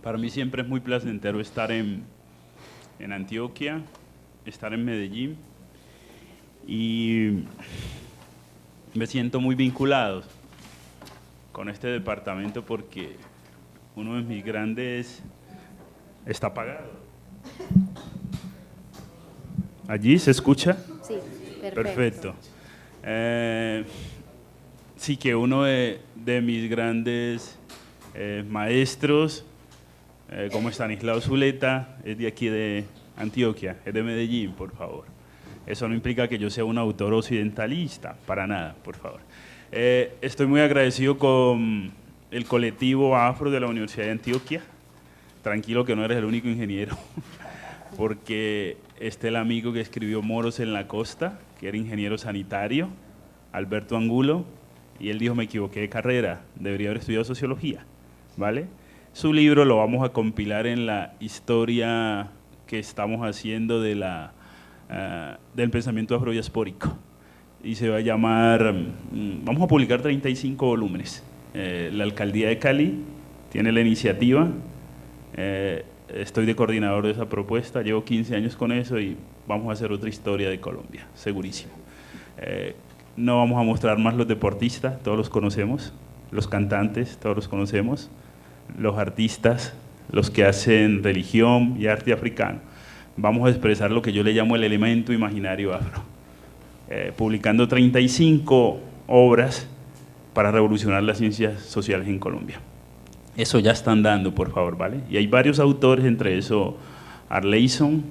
Para mí siempre es muy placentero estar en Antioquia, estar en Medellín y me siento muy vinculado con este departamento porque uno de mis grandes está apagado. ¿Allí se escucha? Sí, Perfecto. Sí, que uno de mis grandes maestros, como Estanislao Zuleta, es de aquí de Antioquia, es de Medellín, por favor. Eso no implica que yo sea un autor occidentalista, para nada, por favor. Estoy muy agradecido con el colectivo afro de la Universidad de Antioquia. Tranquilo que no eres el único ingeniero, porque el amigo que escribió Moros en la Costa, que era ingeniero sanitario, Alberto Angulo, y él dijo, me equivoqué de carrera, debería haber estudiado sociología, ¿vale? Su libro lo vamos a compilar en la historia que estamos haciendo de del pensamiento afrodiaspórico, y se va a llamar, vamos a publicar 35 volúmenes. La Alcaldía de Cali tiene la iniciativa, estoy de coordinador de esa propuesta, llevo 15 años con eso y vamos a hacer otra historia de Colombia, segurísimo. No vamos a mostrar más los deportistas, todos los conocemos, los cantantes, todos los conocemos, los artistas, los que hacen religión y arte africano. Vamos a expresar lo que yo le llamo el elemento imaginario afro, publicando 35 obras para revolucionar las ciencias sociales en Colombia. Eso ya están dando, por favor, ¿vale? Y hay varios autores, entre eso Arleison,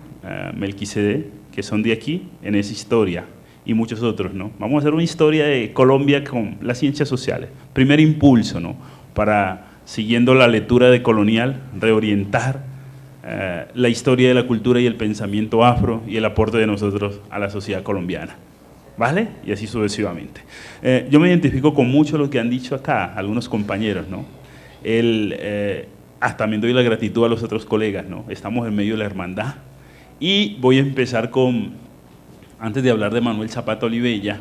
Melquisede, que son de aquí, en esa historia, y muchos otros, ¿no? Vamos a hacer una historia de Colombia con las ciencias sociales. Primer impulso, ¿no? Para, siguiendo la lectura de Colonial, reorientar la historia de la cultura y el pensamiento afro y el aporte de nosotros a la sociedad colombiana, ¿vale? Y así sucesivamente. Yo me identifico con mucho lo que han dicho acá algunos compañeros, ¿no? También doy la gratitud a los otros colegas, ¿no? Estamos en medio de la hermandad y voy a empezar con, antes de hablar de Manuel Zapata Olivella,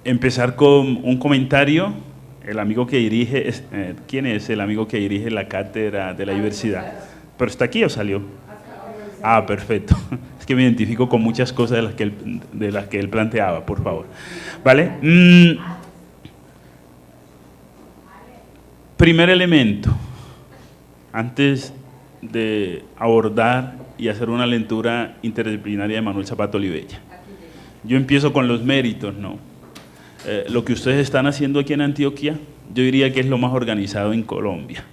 empezar con un comentario. El amigo que dirige, ¿quién es el amigo que dirige la cátedra de la diversidad? ¿Pero está aquí o salió? Ah, perfecto. Es que me identifico con muchas cosas de las que él planteaba, por favor. ¿Vale? Primer elemento, antes de abordar y hacer una lectura interdisciplinaria de Manuel Zapata Olivella. Yo empiezo con los méritos, ¿no? Lo que ustedes están haciendo aquí en Antioquia, yo diría que es lo más organizado en Colombia,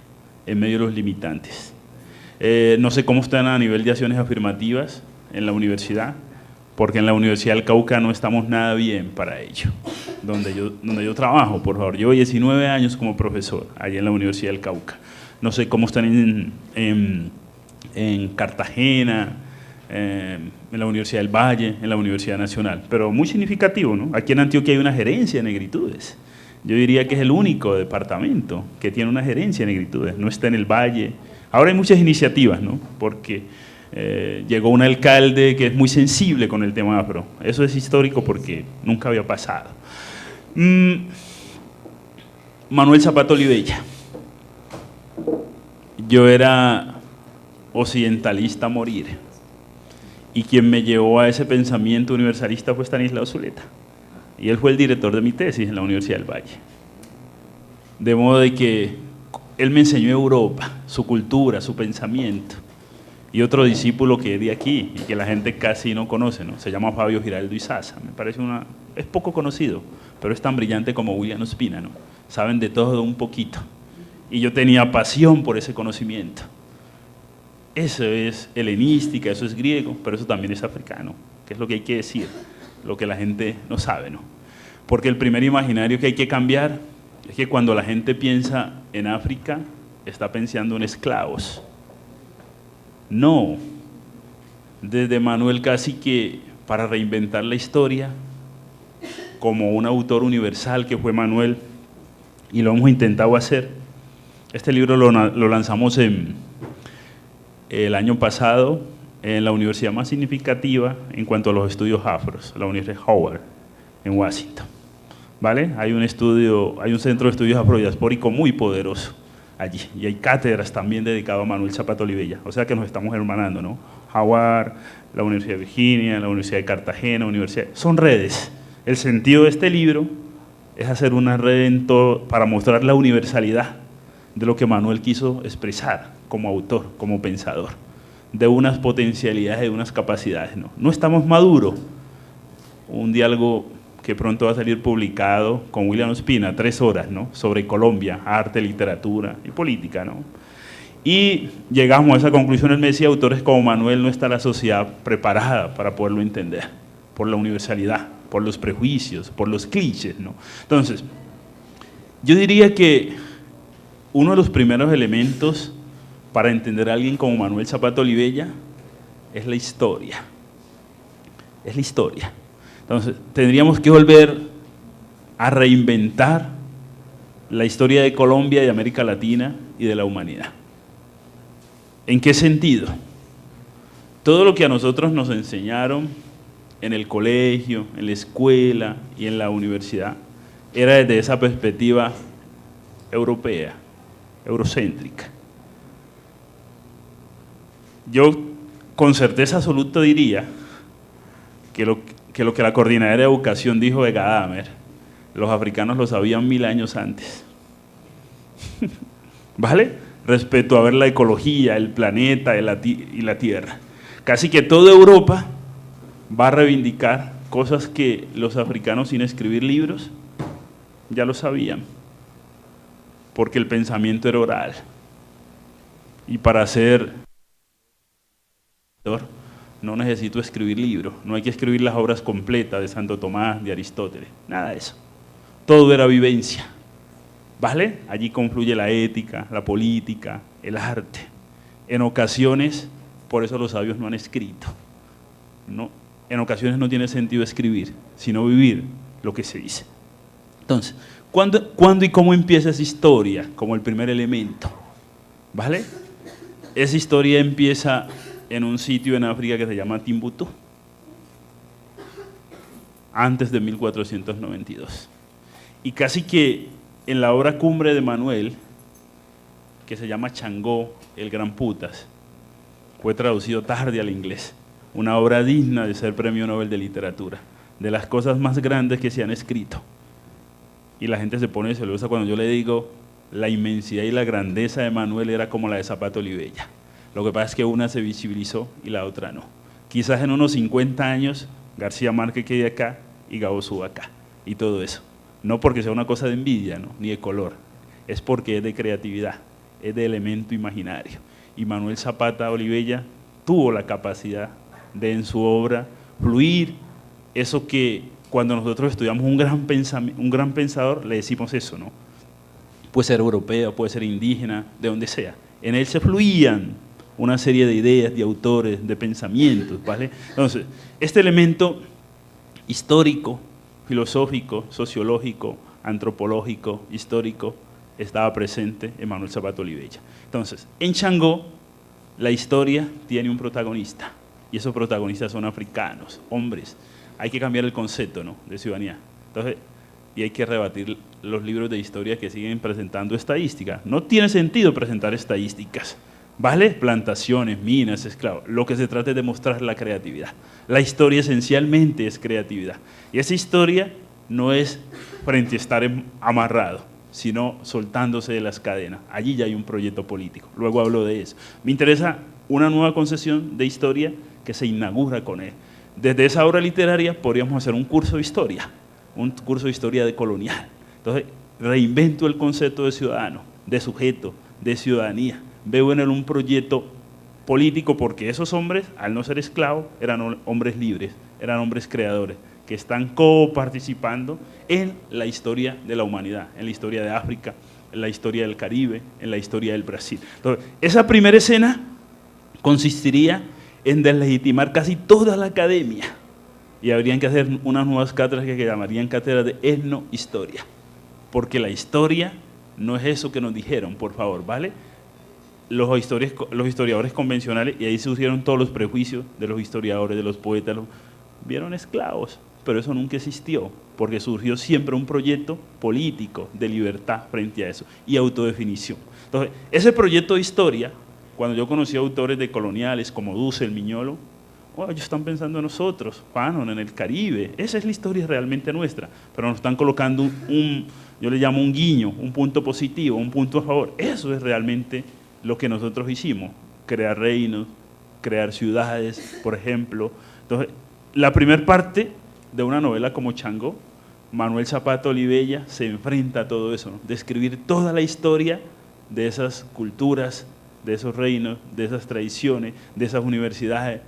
en medio de los limitantes. No sé cómo están a nivel de acciones afirmativas en la universidad, porque en la Universidad del Cauca no estamos nada bien para ello. Donde yo trabajo, por favor, llevo 19 años como profesor allá en la Universidad del Cauca. No sé cómo están en Cartagena, en la Universidad del Valle, en la Universidad Nacional, pero muy significativo, ¿no? Aquí en Antioquia hay una gerencia de negritudes. Yo diría que es el único departamento que tiene una gerencia de negritudes, no está en el Valle. Ahora hay muchas iniciativas, ¿no? Porque llegó un alcalde que es muy sensible con el tema afro. Eso es histórico porque nunca había pasado. Manuel Zapata Olivella. Yo era occidentalista a morir. Y quien me llevó a ese pensamiento universalista fue Estanislao Zuleta. Y él fue el director de mi tesis en la Universidad del Valle. De modo de que él me enseñó Europa, su cultura, su pensamiento. Y otro discípulo que es de aquí y que la gente casi no conoce, ¿no? Se llama Fabio Giraldo Izaza. Me parece es poco conocido, pero es tan brillante como William Ospina, ¿no? Saben de todo un poquito. Y yo tenía pasión por ese conocimiento. Eso es helenística, eso es griego, pero eso también es africano, que es lo que hay que decir, lo que la gente no sabe, ¿no? Porque el primer imaginario que hay que cambiar es que cuando la gente piensa en África, está pensando en esclavos. No, desde Manuel casi que para reinventar la historia, como un autor universal que fue Manuel, y lo hemos intentado hacer. Este libro lo lanzamos el año pasado en la universidad más significativa en cuanto a los estudios afros, la Universidad Howard, en Washington. ¿Vale? Hay un centro de estudios afrodiaspóricos muy poderoso. allí. Y hay cátedras también dedicadas a Manuel Zapata Olivella, o sea que nos estamos hermanando, ¿no? Howard, la Universidad de Virginia, la Universidad de Cartagena, son redes. El sentido de este libro es hacer una red para mostrar la universalidad de lo que Manuel quiso expresar como autor, como pensador, de unas potencialidades, de unas capacidades, ¿no? No estamos maduros. Un diálogo que pronto va a salir publicado con William Ospina, 3 horas, ¿no? Sobre Colombia, arte, literatura y política, ¿no? Y llegamos a esa conclusión, él me decía, autores como Manuel, no está la sociedad preparada para poderlo entender, por la universalidad, por los prejuicios, por los clichés, ¿no? Entonces, yo diría que uno de los primeros elementos para entender a alguien como Manuel Zapata Olivella es la historia. Es la historia. Entonces, tendríamos que volver a reinventar la historia de Colombia, de América Latina y de la humanidad. ¿En qué sentido? Todo lo que a nosotros nos enseñaron en el colegio, en la escuela y en la universidad era desde esa perspectiva europea, eurocéntrica. Yo con certeza absoluta diría que lo que la coordinadora de educación dijo de Gadamer, los africanos lo sabían 1000 años antes. ¿Vale? Respecto a ver la ecología, el planeta y la Tierra. Casi que toda Europa va a reivindicar cosas que los africanos sin escribir libros ya lo sabían, porque el pensamiento era oral. Y para ser no necesito escribir libros, no hay que escribir las obras completas de Santo Tomás, de Aristóteles, nada de eso. Todo era vivencia, ¿vale? Allí confluye la ética, la política, el arte. En ocasiones, por eso los sabios no han escrito. No, en ocasiones no tiene sentido escribir, sino vivir lo que se dice. Entonces, ¿cuándo y cómo empieza esa historia? Como el primer elemento, ¿vale? Esa historia empieza en un sitio en África que se llama Timbuktu, antes de 1492. Y casi que en la obra cumbre de Manuel, que se llama Changó, el Gran Putas, fue traducido tarde al inglés, una obra digna de ser Premio Nobel de Literatura, de las cosas más grandes que se han escrito. Y la gente se pone celosa cuando yo le digo, la inmensidad y la grandeza de Manuel era como la de Zapata Olivella. Lo que pasa es que una se visibilizó y la otra no. Quizás en unos 50 años García Márquez quede acá y Gabo suba acá y todo eso. No porque sea una cosa de envidia, ¿no? Ni de color, es porque es de creatividad, es de elemento imaginario. Y Manuel Zapata Olivella tuvo la capacidad de en su obra fluir eso que cuando nosotros estudiamos un gran pensador le decimos eso, ¿no? Puede ser europeo, puede ser indígena, de donde sea. En él se fluían una serie de ideas, de autores, de pensamientos, ¿vale? Entonces, este elemento histórico, filosófico, sociológico, antropológico, histórico, estaba presente en Manuel Zapata Olivella. Entonces, en Changó, la historia tiene un protagonista, y esos protagonistas son africanos, hombres. Hay que cambiar el concepto, ¿no?, de ciudadanía. Entonces, y hay que rebatir los libros de historia que siguen presentando estadísticas. No tiene sentido presentar estadísticas, ¿vale? Plantaciones, minas, esclavos. Lo que se trata es de mostrar la creatividad. La historia esencialmente es creatividad. Y esa historia no es frente a estar amarrado, sino soltándose de las cadenas. Allí ya hay un proyecto político. Luego hablo de eso. Me interesa una nueva concepción de historia que se inaugura con él. Desde esa obra literaria podríamos hacer un curso de historia, un curso de historia decolonial. Entonces, reinvento el concepto de ciudadano, de sujeto, de ciudadanía. Veo en él un proyecto político porque esos hombres, al no ser esclavos, eran hombres libres, eran hombres creadores, que están coparticipando en la historia de la humanidad, en la historia de África, en la historia del Caribe, en la historia del Brasil. Entonces, esa primera escena consistiría en deslegitimar casi toda la academia y habrían que hacer unas nuevas cátedras que llamarían cátedras de etnohistoria, porque la historia no es eso que nos dijeron, por favor, ¿vale? Los historiadores convencionales, y ahí surgieron todos los prejuicios de los historiadores, de los poetas, vieron esclavos, pero eso nunca existió, porque surgió siempre un proyecto político de libertad frente a eso, y autodefinición. Entonces, ese proyecto de historia, cuando yo conocí a autores de coloniales como Dussel, Miñolo, oh, ellos están pensando en nosotros, Fanon, en el Caribe, esa es la historia realmente nuestra, pero nos están colocando yo le llamo un guiño, un punto positivo, un punto a favor. Eso es realmente lo que nosotros hicimos, crear reinos, crear ciudades, por ejemplo. Entonces, la primera parte de una novela como Changó, Manuel Zapata Olivella se enfrenta a todo eso, ¿no? Describir toda la historia de esas culturas, de esos reinos, de esas tradiciones, de esas universidades,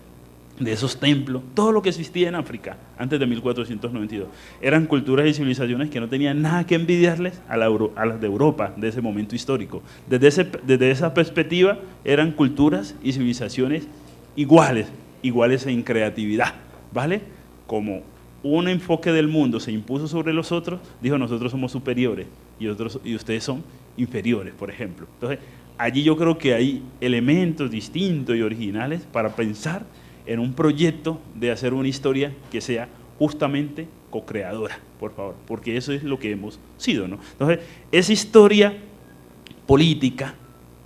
de esos templos, todo lo que existía en África antes de 1492. Eran culturas y civilizaciones que no tenían nada que envidiarles a las de Europa de ese momento histórico. Desde esa perspectiva eran culturas y civilizaciones iguales en creatividad, ¿vale? Como un enfoque del mundo se impuso sobre los otros, dijo nosotros somos superiores y ustedes son inferiores, por ejemplo. Entonces, allí yo creo que hay elementos distintos y originales para pensar en un proyecto de hacer una historia que sea justamente co-creadora, por favor, porque eso es lo que hemos sido, ¿no? Entonces, esa historia política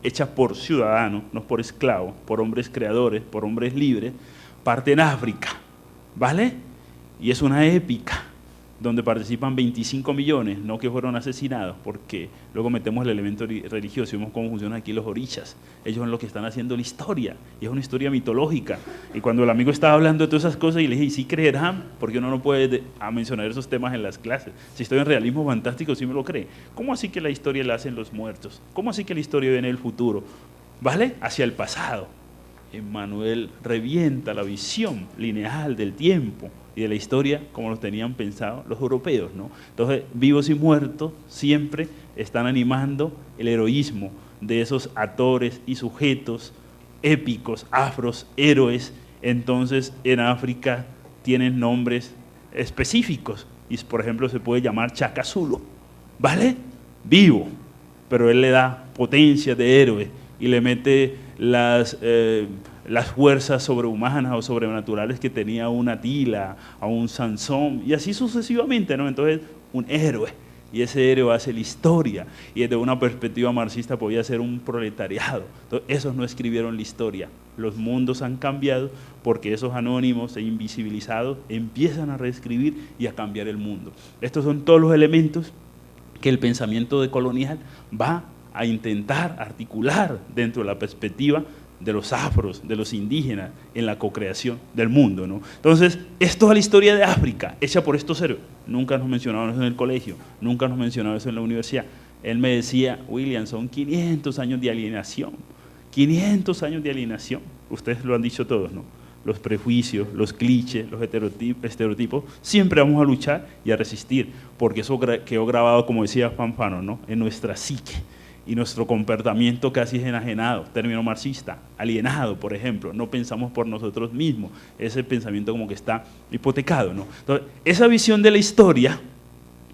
hecha por ciudadanos, no por esclavos, por hombres creadores, por hombres libres, parte en África, ¿vale? Y es una épica donde participan 25 millones, no que fueron asesinados, porque luego metemos el elemento religioso y vemos cómo funcionan aquí los orishas. Ellos son los que están haciendo la historia, y es una historia mitológica. Y cuando el amigo estaba hablando de todas esas cosas, y le dije, ¿y sí creerán? Porque uno no puede mencionar esos temas en las clases. Si estoy en realismo fantástico, sí me lo cree. ¿Cómo así que la historia la hacen los muertos? ¿Cómo así que la historia viene del futuro? ¿Vale? Hacia el pasado. Emmanuel revienta la visión lineal del tiempo y de la historia como lo tenían pensado los europeos, ¿no? Entonces, vivos y muertos siempre están animando el heroísmo de esos actores y sujetos épicos, afros, héroes. Entonces, en África tienen nombres específicos y, por ejemplo, se puede llamar Shaka Zulu, ¿vale? Vivo, pero él le da potencia de héroe y le mete las fuerzas sobrehumanas o sobrenaturales que tenía un Atila, a un Sansón, y así sucesivamente, ¿no? Entonces, un héroe, y ese héroe hace la historia, y desde una perspectiva marxista podía ser un proletariado. Entonces, esos no escribieron la historia. Los mundos han cambiado porque esos anónimos e invisibilizados empiezan a reescribir y a cambiar el mundo. Estos son todos los elementos que el pensamiento decolonial va a intentar articular dentro de la perspectiva de los afros, de los indígenas, en la co-creación del mundo, ¿no? Entonces, es toda la historia de África, hecha por estos héroes. Nunca nos mencionaban eso en el colegio, nunca nos mencionaban eso en la universidad. Él me decía, William, son 500 años de alienación, 500 años de alienación. Ustedes lo han dicho todos, ¿no? Los prejuicios, los clichés, los estereotipos, siempre vamos a luchar y a resistir, porque eso quedó grabado, como decía Fanfano, ¿no? En nuestra psique. Y nuestro comportamiento casi es enajenado, término marxista, alienado, por ejemplo, no pensamos por nosotros mismos, ese pensamiento como que está hipotecado, ¿no? Entonces, esa visión de la historia,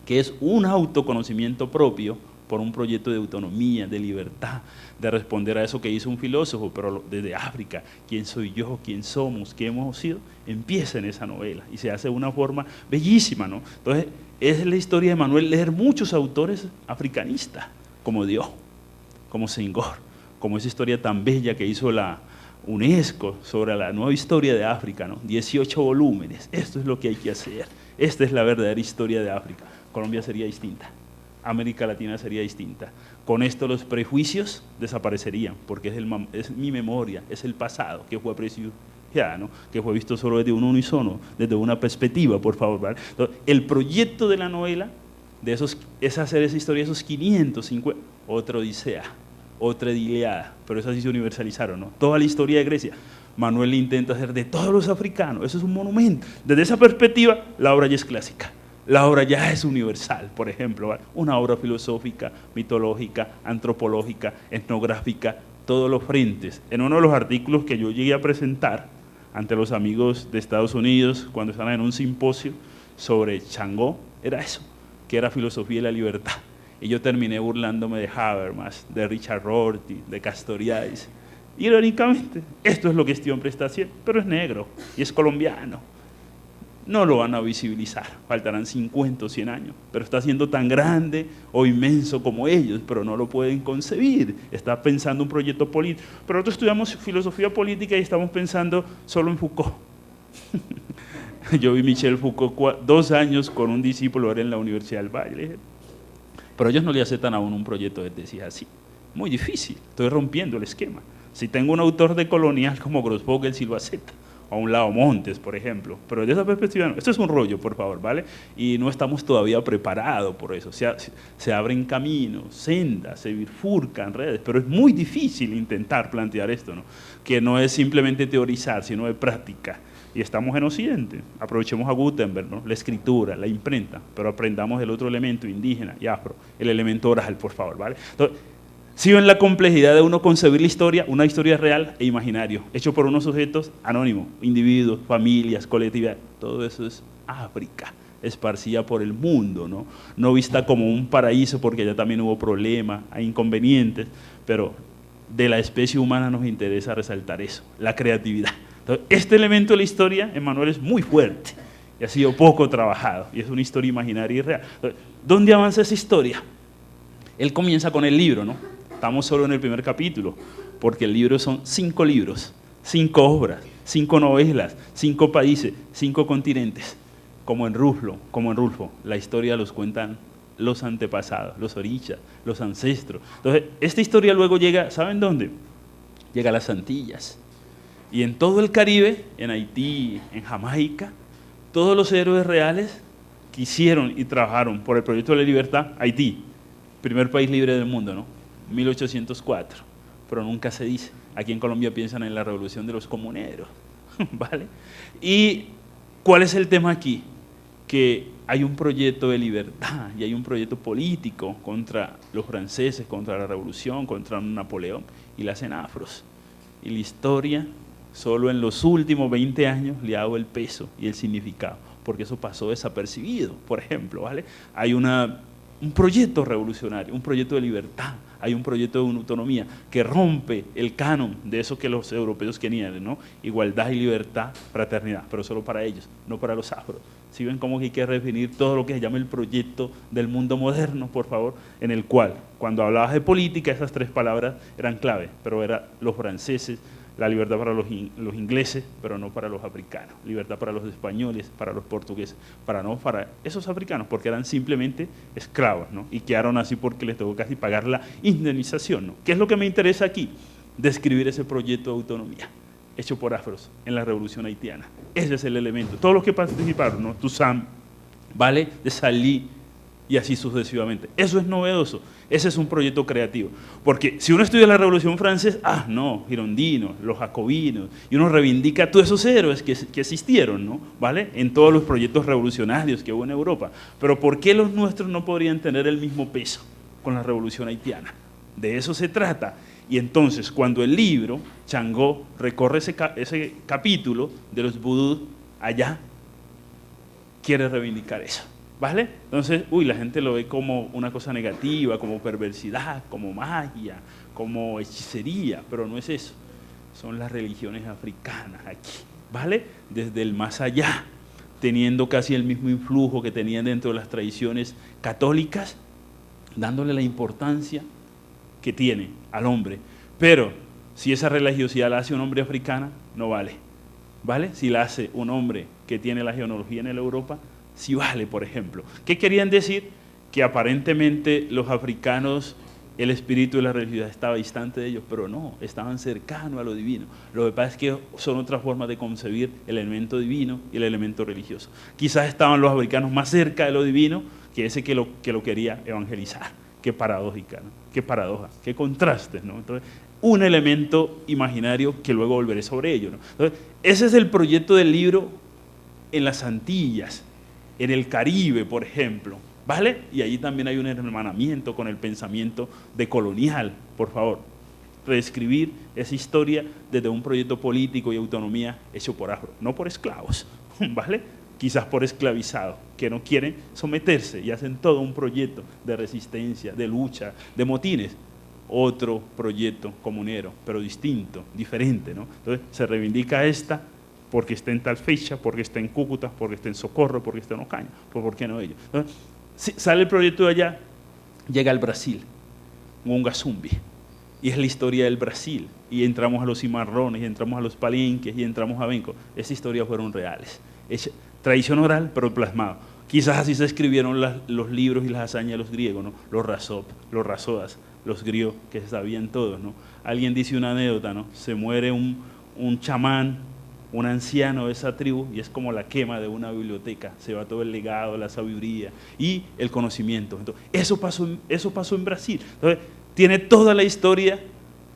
que es un autoconocimiento propio por un proyecto de autonomía, de libertad, de responder a eso que hizo un filósofo, pero desde África, quién soy yo, quién somos, qué hemos sido, empieza en esa novela y se hace de una forma bellísima, ¿no? Entonces, es la historia de Manuel leer muchos autores africanistas, como Dios, como Senghor, como esa historia tan bella que hizo la UNESCO sobre la nueva historia de África, ¿no? 18 volúmenes, esto es lo que hay que hacer, esta es la verdadera historia de África. Colombia sería distinta, América Latina sería distinta. Con esto los prejuicios desaparecerían, porque es mi memoria, es el pasado que fue prejuzgado, ¿no? Que fue visto solo desde un unísono, desde una perspectiva, por favor, ¿vale? Entonces, el proyecto de la novela es hacer esa historia, esos 550, otra odisea, otra Edileada, pero esas sí se universalizaron, ¿no? Toda la historia de Grecia, Manuel intenta hacer de todos los africanos, eso es un monumento. Desde esa perspectiva, la obra ya es clásica, la obra ya es universal, por ejemplo, ¿vale? Una obra filosófica, mitológica, antropológica, etnográfica, todos los frentes. En uno de los artículos que yo llegué a presentar ante los amigos de Estados Unidos, cuando estaban en un simposio sobre Changó, era eso, que era filosofía y la libertad. Y yo terminé burlándome de Habermas, de Richard Rorty, de Castoriadis. Irónicamente, esto es lo que este hombre está haciendo, pero es negro y es colombiano. no lo van a visibilizar, faltarán 50 o 100 años, pero está siendo tan grande o inmenso como ellos, pero no lo pueden concebir, está pensando un proyecto político. Pero nosotros estudiamos filosofía política y estamos pensando solo en Foucault. Yo vi Michel Foucault 2 años con un discípulo ahora en la Universidad del Valle, pero ellos no le aceptan aún un proyecto de tesis así. Muy difícil, estoy rompiendo el esquema. Si tengo un autor de colonial como Grossvogel, sí lo acepta, o un Lao Montes, por ejemplo, pero desde esa perspectiva, no. Esto es un rollo, por favor, ¿vale? Y no estamos todavía preparados por eso. Se abren caminos, sendas, se bifurcan redes, pero es muy difícil intentar plantear esto, ¿no? Que no es simplemente teorizar, sino de práctica. Y estamos en Occidente, aprovechemos a Gutenberg, ¿no? La escritura, la imprenta, pero aprendamos el otro elemento indígena y afro, el elemento oral, por favor, ¿vale? Entonces, si ven la complejidad de uno concebir la historia, una historia real e imaginario, hecho por unos sujetos anónimos, individuos, familias, colectividad, todo eso es África, esparcida por el mundo, ¿no? No vista como un paraíso porque allá también hubo problemas, hay inconvenientes, pero de la especie humana nos interesa resaltar eso, la creatividad. Entonces, este elemento de la historia, Emmanuel, es muy fuerte y ha sido poco trabajado, y es una historia imaginaria y real. Entonces, ¿dónde avanza esa historia? Él comienza con el libro, ¿no? Estamos solo en el primer capítulo, porque el libro son 5 libros, 5 obras, 5 novelas, 5 países, 5 continentes, como en Rulfo, la historia los cuentan los antepasados, los orichas, los ancestros. Entonces, esta historia luego llega, ¿saben dónde? Llega a las Antillas. Y en todo el Caribe, en Haití, en Jamaica, todos los héroes reales que hicieron y trabajaron por el proyecto de la libertad, Haití, primer país libre del mundo, ¿no? 1804, pero nunca se dice. Aquí en Colombia piensan en la revolución de los comuneros, ¿vale? ¿Y cuál es el tema aquí? Que hay un proyecto de libertad y hay un proyecto político contra los franceses, contra la revolución, contra Napoleón, y la hacen afros. Y la historia, solo en los últimos 20 años, le ha dado el peso y el significado, porque eso pasó desapercibido, por ejemplo, ¿vale? Hay un proyecto revolucionario, un proyecto de libertad, hay un proyecto de una autonomía que rompe el canon de eso que los europeos querían, ¿no? Igualdad y libertad, fraternidad, pero solo para ellos, no para los afros. ¿Sí ven cómo que hay que redefinir todo lo que se llama el proyecto del mundo moderno, por favor? En el cual, cuando hablabas de política, esas 3 palabras eran clave, pero eran los franceses, la libertad para los ingleses, pero no para los africanos, libertad para los españoles, para los portugueses, para esos africanos, porque eran simplemente esclavos, ¿no? Y quedaron así porque les tocó casi pagar la indemnización, ¿no? ¿Qué es lo que me interesa aquí? Describir ese proyecto de autonomía hecho por afros en la revolución haitiana. Ese es el elemento. Todos los que participaron, ¿no? Toussaint, ¿vale? De Salí, y así sucesivamente. Eso es novedoso, ese es un proyecto creativo. Porque si uno estudia la Revolución Francesa, no, girondinos, los jacobinos, y uno reivindica a todos esos héroes que existieron, ¿no? ¿Vale? En todos los proyectos revolucionarios que hubo en Europa. Pero ¿por qué los nuestros no podrían tener el mismo peso con la Revolución haitiana? De eso se trata. Y entonces, cuando el libro, Changó, recorre ese capítulo de los vudús allá, quiere reivindicar eso. ¿Vale? Entonces, la gente lo ve como una cosa negativa, como perversidad, como magia, como hechicería, pero no es eso. Son las religiones africanas aquí, ¿vale? Desde el más allá, teniendo casi el mismo influjo que tenían dentro de las tradiciones católicas, dándole la importancia que tiene al hombre. Pero si esa religiosidad la hace un hombre africana, no vale. ¿Vale? Si la hace un hombre que tiene la genealogía en la Europa, sí vale, por ejemplo. ¿Qué querían decir? Que aparentemente los africanos, el espíritu de la religiosidad estaba distante de ellos, pero no, estaban cercanos a lo divino. Lo que pasa es que son otras formas de concebir el elemento divino y el elemento religioso. Quizás estaban los africanos más cerca de lo divino que ese que lo quería evangelizar. Qué paradójica, ¿no? Qué paradoja, qué contrastes, ¿no? Entonces, un elemento imaginario que luego volveré sobre ello, ¿no? Entonces, ese es el proyecto del libro en las Antillas, en el Caribe, por ejemplo, ¿vale? Y allí también hay un hermanamiento con el pensamiento decolonial, por favor. Reescribir esa historia desde un proyecto político y autonomía hecho por afro, no por esclavos, ¿vale? Quizás por esclavizados, que no quieren someterse y hacen todo un proyecto de resistencia, de lucha, de motines. Otro proyecto comunero, pero distinto, diferente, ¿no? Entonces se reivindica esta porque está en tal fecha, porque está en Cúcuta, porque está en Socorro, porque está en Ocaña, pues ¿por qué no ellos? Entonces, si sale el proyecto de allá, llega al Brasil, Ngungazumbi, y es la historia del Brasil, y entramos a los cimarrones, y entramos a los palenques, y entramos a Benco. Esas historias fueron reales, es tradición oral, pero plasmado. Quizás así se escribieron los libros y las hazañas de los griegos, ¿no? Los Rasop, los Rasodas, los griegos que sabían todos, ¿no? Alguien dice una anécdota, ¿no? Se muere un chamán, un anciano de esa tribu, y es como la quema de una biblioteca, se va todo el legado, la sabiduría y el conocimiento. Entonces, eso pasó en Brasil. Entonces, tiene toda la historia,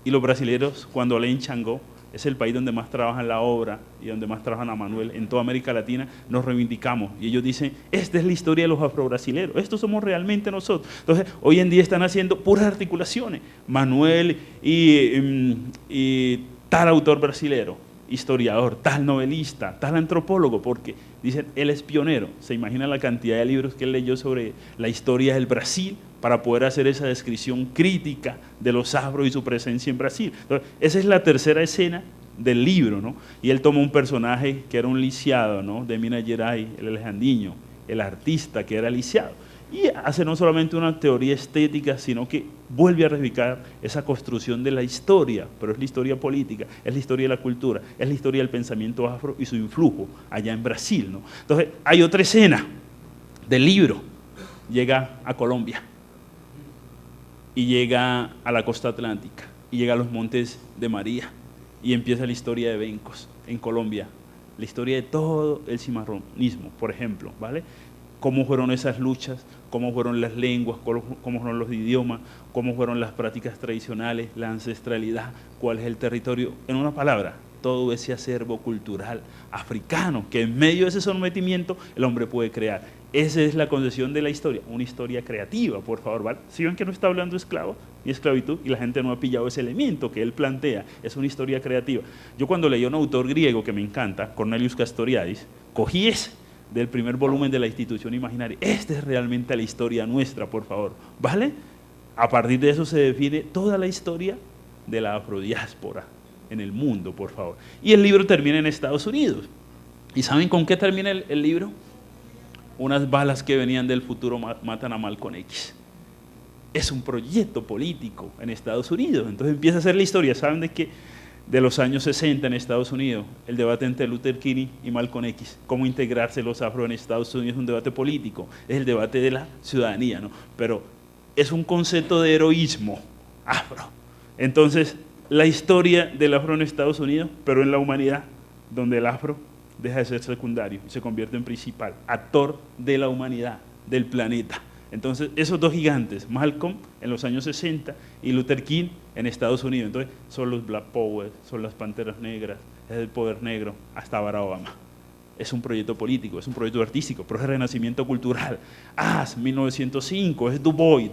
y los brasileños, cuando leen Changó, es el país donde más trabajan la obra y donde más trabajan a Manuel en toda América Latina, nos reivindicamos. Y ellos dicen, esta es la historia de los afrobrasileros, estos somos realmente nosotros. Entonces, hoy en día están haciendo puras articulaciones. Manuel y tal autor brasilero, historiador, tal novelista, tal antropólogo, porque dicen, él es pionero. Se imagina la cantidad de libros que él leyó sobre la historia del Brasil para poder hacer esa descripción crítica de los afros y su presencia en Brasil. Entonces, esa es la tercera escena del libro, ¿no? Y él toma un personaje que era un lisiado, ¿no? De Minas Gerais, el Alejandriño, el artista que era lisiado. Y hace no solamente una teoría estética, sino que vuelve a reivindicar esa construcción de la historia, pero es la historia política, es la historia de la cultura, es la historia del pensamiento afro y su influjo allá en Brasil, ¿no? Entonces, hay otra escena del libro, llega a Colombia, y llega a la costa atlántica, y llega a los Montes de María, y empieza la historia de Bencos en Colombia, la historia de todo el cimarronismo, por ejemplo, ¿vale? Cómo fueron esas luchas, cómo fueron las lenguas, cómo fueron los idiomas, cómo fueron las prácticas tradicionales, la ancestralidad, cuál es el territorio. En una palabra, todo ese acervo cultural africano que en medio de ese sometimiento el hombre puede crear. Esa es la concepción de la historia, una historia creativa, por favor, ¿vale? Si ven que no está hablando de esclavos ni esclavitud y la gente no ha pillado ese elemento que él plantea, es una historia creativa. Yo cuando leí a un autor griego que me encanta, Cornelius Castoriadis, cogí ese del primer volumen de la institución imaginaria. Esta es realmente la historia nuestra, por favor, ¿vale? A partir de eso se define toda la historia de la afrodiáspora en el mundo, por favor. Y el libro termina en Estados Unidos. ¿Y saben con qué termina el libro? Unas balas que venían del futuro matan a Malcolm X. Es un proyecto político en Estados Unidos. Entonces empieza a ser la historia. ¿Saben de qué? De los años 60 en Estados Unidos, el debate entre Luther King y Malcolm X, cómo integrarse los afro en Estados Unidos es un debate político, es el debate de la ciudadanía, ¿no? Pero es un concepto de heroísmo afro. Entonces, la historia del afro en Estados Unidos, pero en la humanidad, donde el afro deja de ser secundario y se convierte en principal, actor de la humanidad, del planeta. Entonces, esos dos gigantes, Malcolm en los años 60 y Luther King en Estados Unidos, entonces son los Black Power, son las Panteras Negras, es el poder negro, hasta Barack Obama. Es un proyecto político, es un proyecto artístico, pero es el renacimiento cultural. 1905, es Du Bois.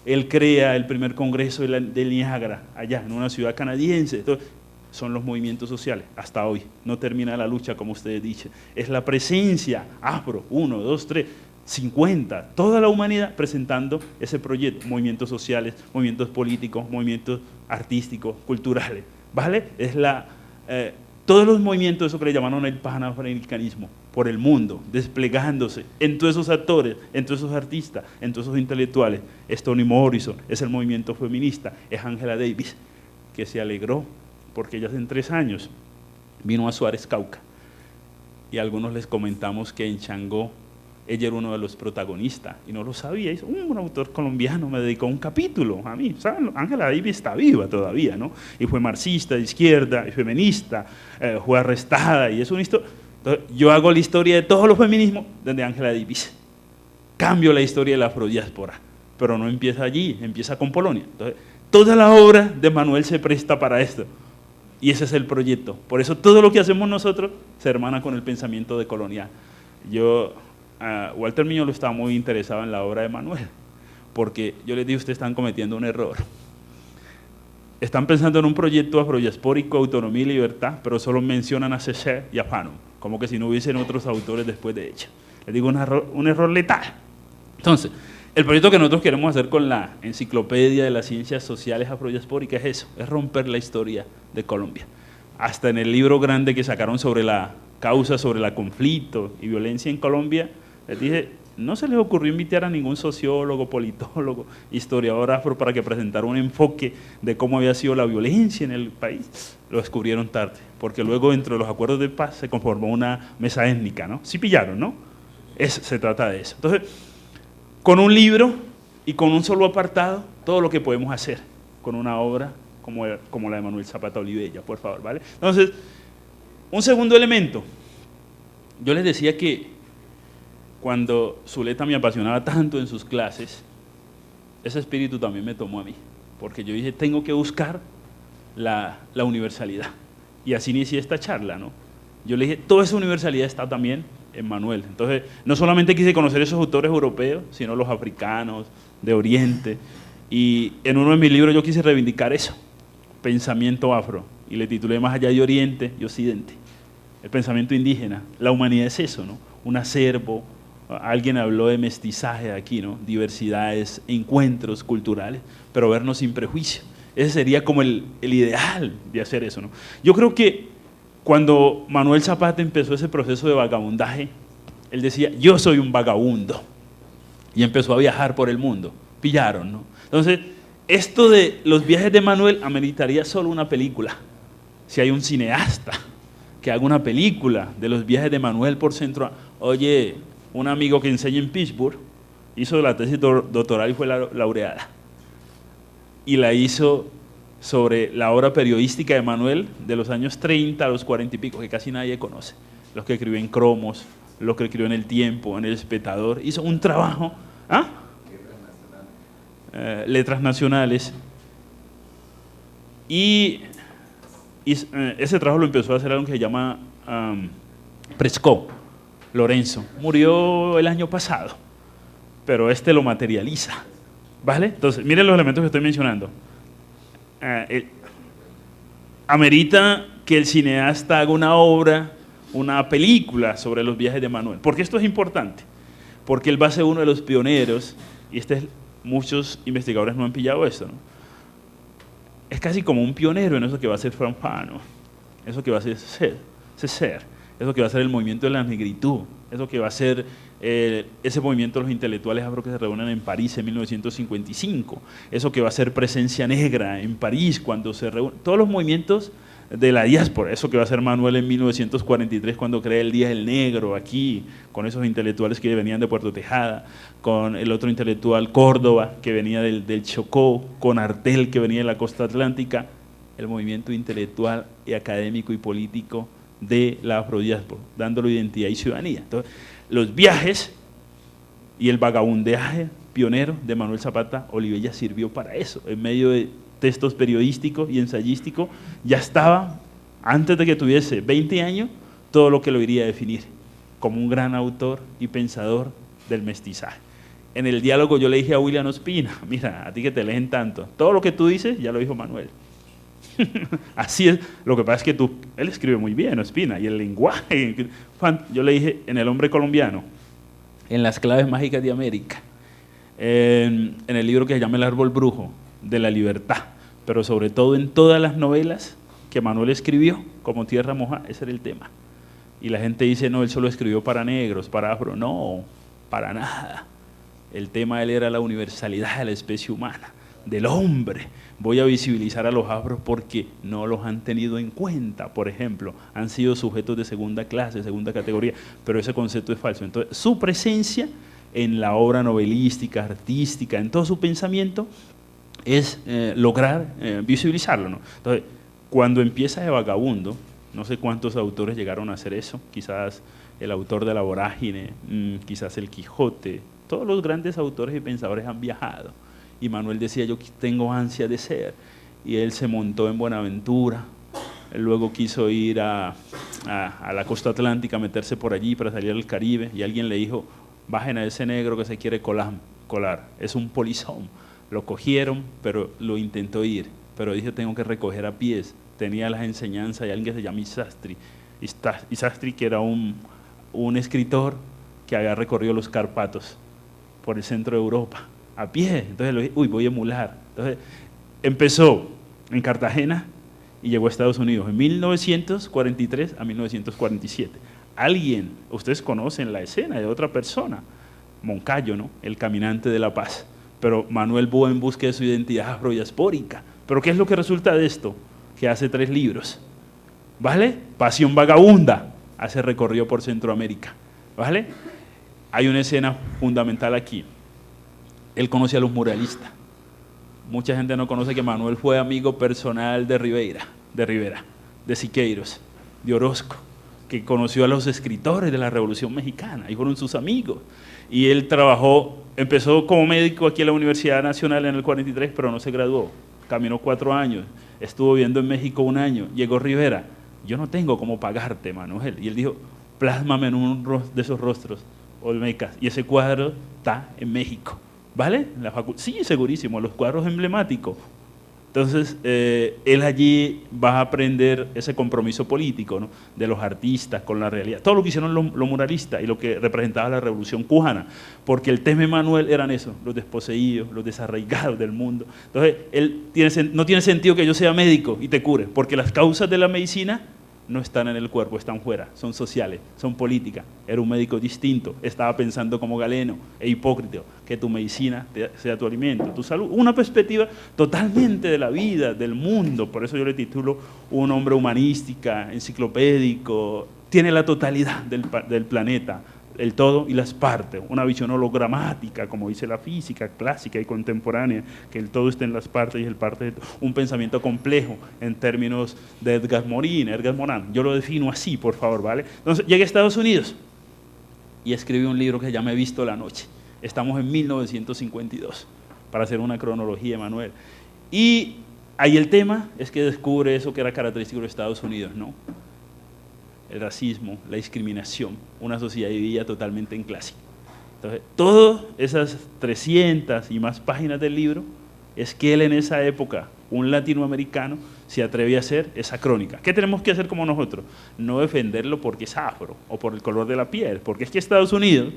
Él crea el primer congreso del Niágara, allá en una ciudad canadiense. Entonces, son los movimientos sociales, hasta hoy. No termina la lucha, como ustedes dicen. Es la presencia afro, 1, 2, 3, 50, toda la humanidad presentando ese proyecto, movimientos sociales, movimientos políticos, movimientos artísticos, culturales, ¿vale? Es todos los movimientos, eso que le llamaron el panafricanismo, por el mundo, desplegándose en todos esos actores, en todos esos artistas, en todos esos intelectuales. Es Toni Morrison, es el movimiento feminista, es Angela Davis, que se alegró porque ella hace 3 años vino a Suárez, Cauca, y a algunos les comentamos que en Changó ella era uno de los protagonistas, y no lo sabía. Hizo, un autor colombiano me dedicó un capítulo a mí. ¿Saben? Angela Davis está viva todavía, ¿no? Y fue marxista, de izquierda, y feminista, fue arrestada, y es una historia. Entonces, yo hago la historia de todos los feminismos desde Angela Davis. Cambio la historia de la afrodiáspora, pero no empieza allí, empieza con Polonia. Entonces, toda la obra de Manuel se presta para esto, y ese es el proyecto. Por eso todo lo que hacemos nosotros se hermana con el pensamiento decolonial. Walter Miñolo estaba muy interesado en la obra de Manuel, porque yo les dije, ustedes están cometiendo un error. Están pensando en un proyecto afrodiaspórico, autonomía y libertad, pero solo mencionan a Césaire y a Fanon, como que si no hubiesen otros autores después de ella. Les digo, un error letal. Entonces, el proyecto que nosotros queremos hacer con la Enciclopedia de las Ciencias Sociales Afrodiaspóricas es eso, es romper la historia de Colombia. hasta en el libro grande que sacaron sobre la causa, sobre el conflicto y violencia en Colombia, les dije, no se les ocurrió invitar a ningún sociólogo, politólogo, historiador afro para que presentara un enfoque de cómo había sido la violencia en el país. Lo descubrieron tarde, porque luego dentro de los acuerdos de paz se conformó una mesa étnica, ¿no? Sí pillaron, ¿no? Se trata de eso. Entonces, con un libro y con un solo apartado, todo lo que podemos hacer con una obra como la de Manuel Zapata Olivella, por favor, ¿vale? Entonces, un segundo elemento. Yo les decía que cuando Zuleta me apasionaba tanto en sus clases, ese espíritu también me tomó a mí, porque yo dije, tengo que buscar la universalidad. Y así inicié esta charla, ¿no? Yo le dije, toda esa universalidad está también en Manuel. Entonces, no solamente quise conocer esos autores europeos, sino los africanos, de Oriente, y en uno de mis libros yo quise reivindicar eso, pensamiento afro, y le titulé Más allá de Oriente y Occidente, el pensamiento indígena. La humanidad es eso, ¿no? Un acervo, alguien habló de mestizaje aquí, ¿no? Diversidades, encuentros culturales, pero vernos sin prejuicio. Ese sería como el ideal de hacer eso, ¿no? Yo creo que cuando Manuel Zapata empezó ese proceso de vagabundaje, él decía, yo soy un vagabundo, y empezó a viajar por el mundo. Pillaron, ¿no? Entonces, esto de los viajes de Manuel ameritaría solo una película. Si hay un cineasta que haga una película de los viajes de Manuel por Oye, un amigo que enseña en Pittsburgh hizo la tesis doctoral y fue laureada. Y la hizo sobre la obra periodística de Manuel de los años 30 a los 40 y pico, que casi nadie conoce. Los que escribió en Cromos, los que escribió en El Tiempo, en El Espectador. Hizo un trabajo... letras nacionales, y ese trabajo lo empezó a hacer algo que se llama Prescott Lorenzo. Murió el año pasado, pero lo materializa, ¿vale? Entonces, miren los elementos que estoy mencionando. Amerita que el cineasta haga una obra, una película sobre los viajes de Manuel. ¿Por qué esto es importante? Porque él va a ser uno de los pioneros, y muchos investigadores no han pillado esto, ¿no? Es casi como un pionero en eso que va a ser Franfano, eso que va a ser César, eso que va a ser el movimiento de la negritud, eso que va a ser ese movimiento de los intelectuales afro que se reúnen en París en 1955, eso que va a ser Presencia Negra en París cuando se reúnen, todos los movimientos de la diáspora, eso que va a ser Manuel en 1943 cuando crea el Día del Negro aquí, con esos intelectuales que venían de Puerto Tejada, con el otro intelectual Córdoba que venía del Chocó, con Artel que venía de la costa atlántica, el movimiento intelectual y académico y político de la afrodiáspora, dándole identidad y ciudadanía. Entonces, los viajes y el vagabundeaje pionero de Manuel Zapata Olivella sirvió para eso, en medio de textos periodísticos y ensayísticos, ya estaba, antes de que tuviese 20 años, todo lo que lo iría a definir como un gran autor y pensador del mestizaje. En el diálogo yo le dije a William Ospina, mira, a ti que te leen tanto, todo lo que tú dices ya lo dijo Manuel. Así es, lo que pasa es que él escribe muy bien, Ospina, y el lenguaje, yo le dije, en El hombre colombiano, en Las claves mágicas de América, en el libro que se llama El árbol brujo, de la libertad, pero sobre todo en todas las novelas que Manuel escribió, como Tierra Mojada, ese era el tema. Y la gente dice, no, él solo escribió para negros, para afro. No, para nada. El tema de él era la universalidad de la especie humana, del hombre. Voy a visibilizar a los afros porque no los han tenido en cuenta, por ejemplo, han sido sujetos de segunda clase, segunda categoría, pero ese concepto es falso. Entonces, su presencia en la obra novelística, artística, en todo su pensamiento, es lograr visibilizarlo, ¿no? Entonces, cuando empieza de vagabundo, no sé cuántos autores llegaron a hacer eso, quizás el autor de La Vorágine, quizás el Quijote, todos los grandes autores y pensadores han viajado, y Manuel decía, yo tengo ansia de ser, y él se montó en Buenaventura, él luego quiso ir a la costa atlántica, meterse por allí para salir al Caribe, y alguien le dijo, bajen a ese negro que se quiere colar, es un polizón. Lo cogieron, pero lo intentó ir, pero dijo, tengo que recoger a pies, tenía las enseñanzas de alguien que se llama Isastri, que era un escritor que había recorrido los Cárpatos por el centro de Europa, a pie. Entonces, voy a emular. Entonces, empezó en Cartagena y llegó a Estados Unidos en 1943 a 1947. Alguien, ustedes conocen la escena de otra persona, Moncayo, ¿no? El caminante de la paz. Pero Manuel Boa en busca de su identidad afrodiaspórica. ¿Pero qué es lo que resulta de esto? Que hace 3 libros, ¿vale? Pasión vagabunda, hace recorrido por Centroamérica, ¿vale? Hay una escena fundamental aquí. Él conoce a los muralistas. Mucha gente no conoce que Manuel fue amigo personal de Rivera, de Siqueiros, de Orozco, que conoció a los escritores de la Revolución Mexicana y fueron sus amigos. Y él empezó como médico aquí en la Universidad Nacional en el 43, pero no se graduó. Caminó 4 años, estuvo viviendo en México 1 año. Llegó Rivera, yo no tengo cómo pagarte, Manuel. Y él dijo, plásmame en uno de esos rostros olmecas. Y ese cuadro está en México, ¿vale? Sí, segurísimo, los cuadros emblemáticos. Entonces, él allí va a aprender ese compromiso político, ¿no? De los artistas con la realidad. Todo lo que hicieron los muralistas y lo que representaba la Revolución Cubana, porque el tema de Manuel eran eso, los desposeídos, los desarraigados del mundo. Entonces, no tiene sentido que yo sea médico y te cure, porque las causas de la medicina no están en el cuerpo, están fuera, son sociales, son políticas. Era un médico distinto, estaba pensando como Galeno e Hipócrito, que tu medicina sea tu alimento, tu salud. Una perspectiva totalmente de la vida, del mundo, por eso yo le titulo Un hombre humanística, enciclopédico, tiene la totalidad del planeta, el todo y las partes, una visión hologramática, como dice la física clásica y contemporánea, que el todo está en las partes y el parte de todo. Un pensamiento complejo en términos de Edgar Morin, yo lo defino así, por favor, ¿vale? Entonces, llegué a Estados Unidos y escribí un libro que se llama He visto la noche. Estamos en 1952, para hacer una cronología, Manuel. Y ahí el tema es que descubre eso que era característico de Estados Unidos, ¿no? El racismo, la discriminación, una sociedad dividida totalmente en clase. Entonces, todas esas 300 y más páginas del libro es que él en esa época, un latinoamericano, se atreve a hacer esa crónica. ¿Qué tenemos que hacer como nosotros? No defenderlo porque es afro o por el color de la piel, porque es que Estados Unidos,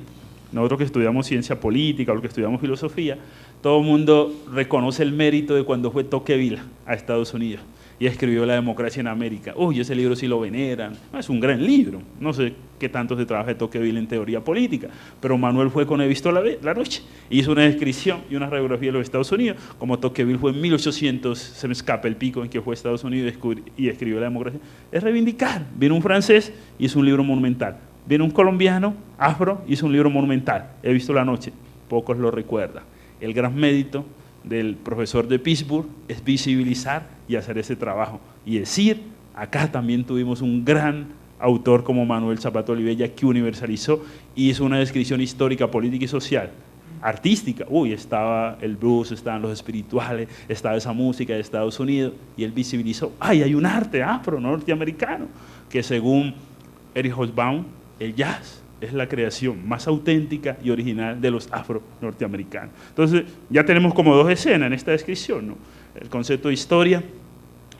nosotros que estudiamos ciencia política o los que estudiamos filosofía, todo el mundo reconoce el mérito de cuando fue Tocqueville a Estados Unidos y escribió La democracia en América. Uy, ese libro sí lo veneran, es un gran libro. No sé qué tanto se trabaja de Tocqueville en teoría política, pero Manuel fue con He visto la noche, hizo una descripción y una radiografía de los Estados Unidos, como Tocqueville fue en 1800, se me escapa el pico en que fue a Estados Unidos y escribió La democracia. Es reivindicar. Viene un francés y hizo un libro monumental. Viene un colombiano, afro, hizo un libro monumental. He visto la noche, pocos lo recuerdan. El gran mérito del profesor de Pittsburgh es visibilizar y hacer ese trabajo y decir, acá también tuvimos un gran autor como Manuel Zapata Olivella que universalizó y hizo una descripción histórica, política y social, artística. Uy, estaba el blues, estaban los espirituales, estaba esa música de Estados Unidos y él visibilizó, ay, hay un arte afro norteamericano que según Erich Hobsbawm, el jazz es la creación más auténtica y original de los afro-norteamericanos. Entonces, ya tenemos como 2 escenas en esta descripción, ¿no? El concepto de historia,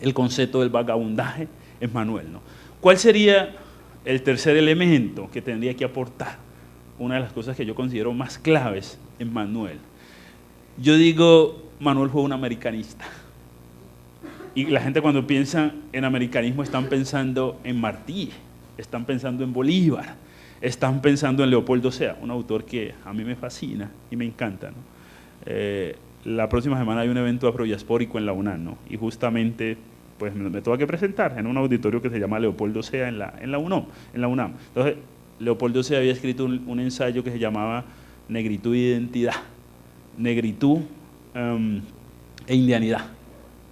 el concepto del vagabundaje es Manuel, ¿no? ¿Cuál sería el tercer elemento que tendría que aportar? Una de las cosas que yo considero más claves en Manuel. Yo digo, Manuel fue un americanista. Y la gente cuando piensa en americanismo están pensando en Martí, están pensando en Bolívar, están pensando en Leopoldo Sea, un autor que a mí me fascina y me encanta, ¿no? La próxima semana hay un evento afrodiaspórico en la UNAM, ¿no? Y justamente pues me toca que presentar en un auditorio que se llama Leopoldo Sea en la UNAM. Entonces, Leopoldo Sea había escrito un ensayo que se llamaba Negritud e Identidad, Negritud e Indianidad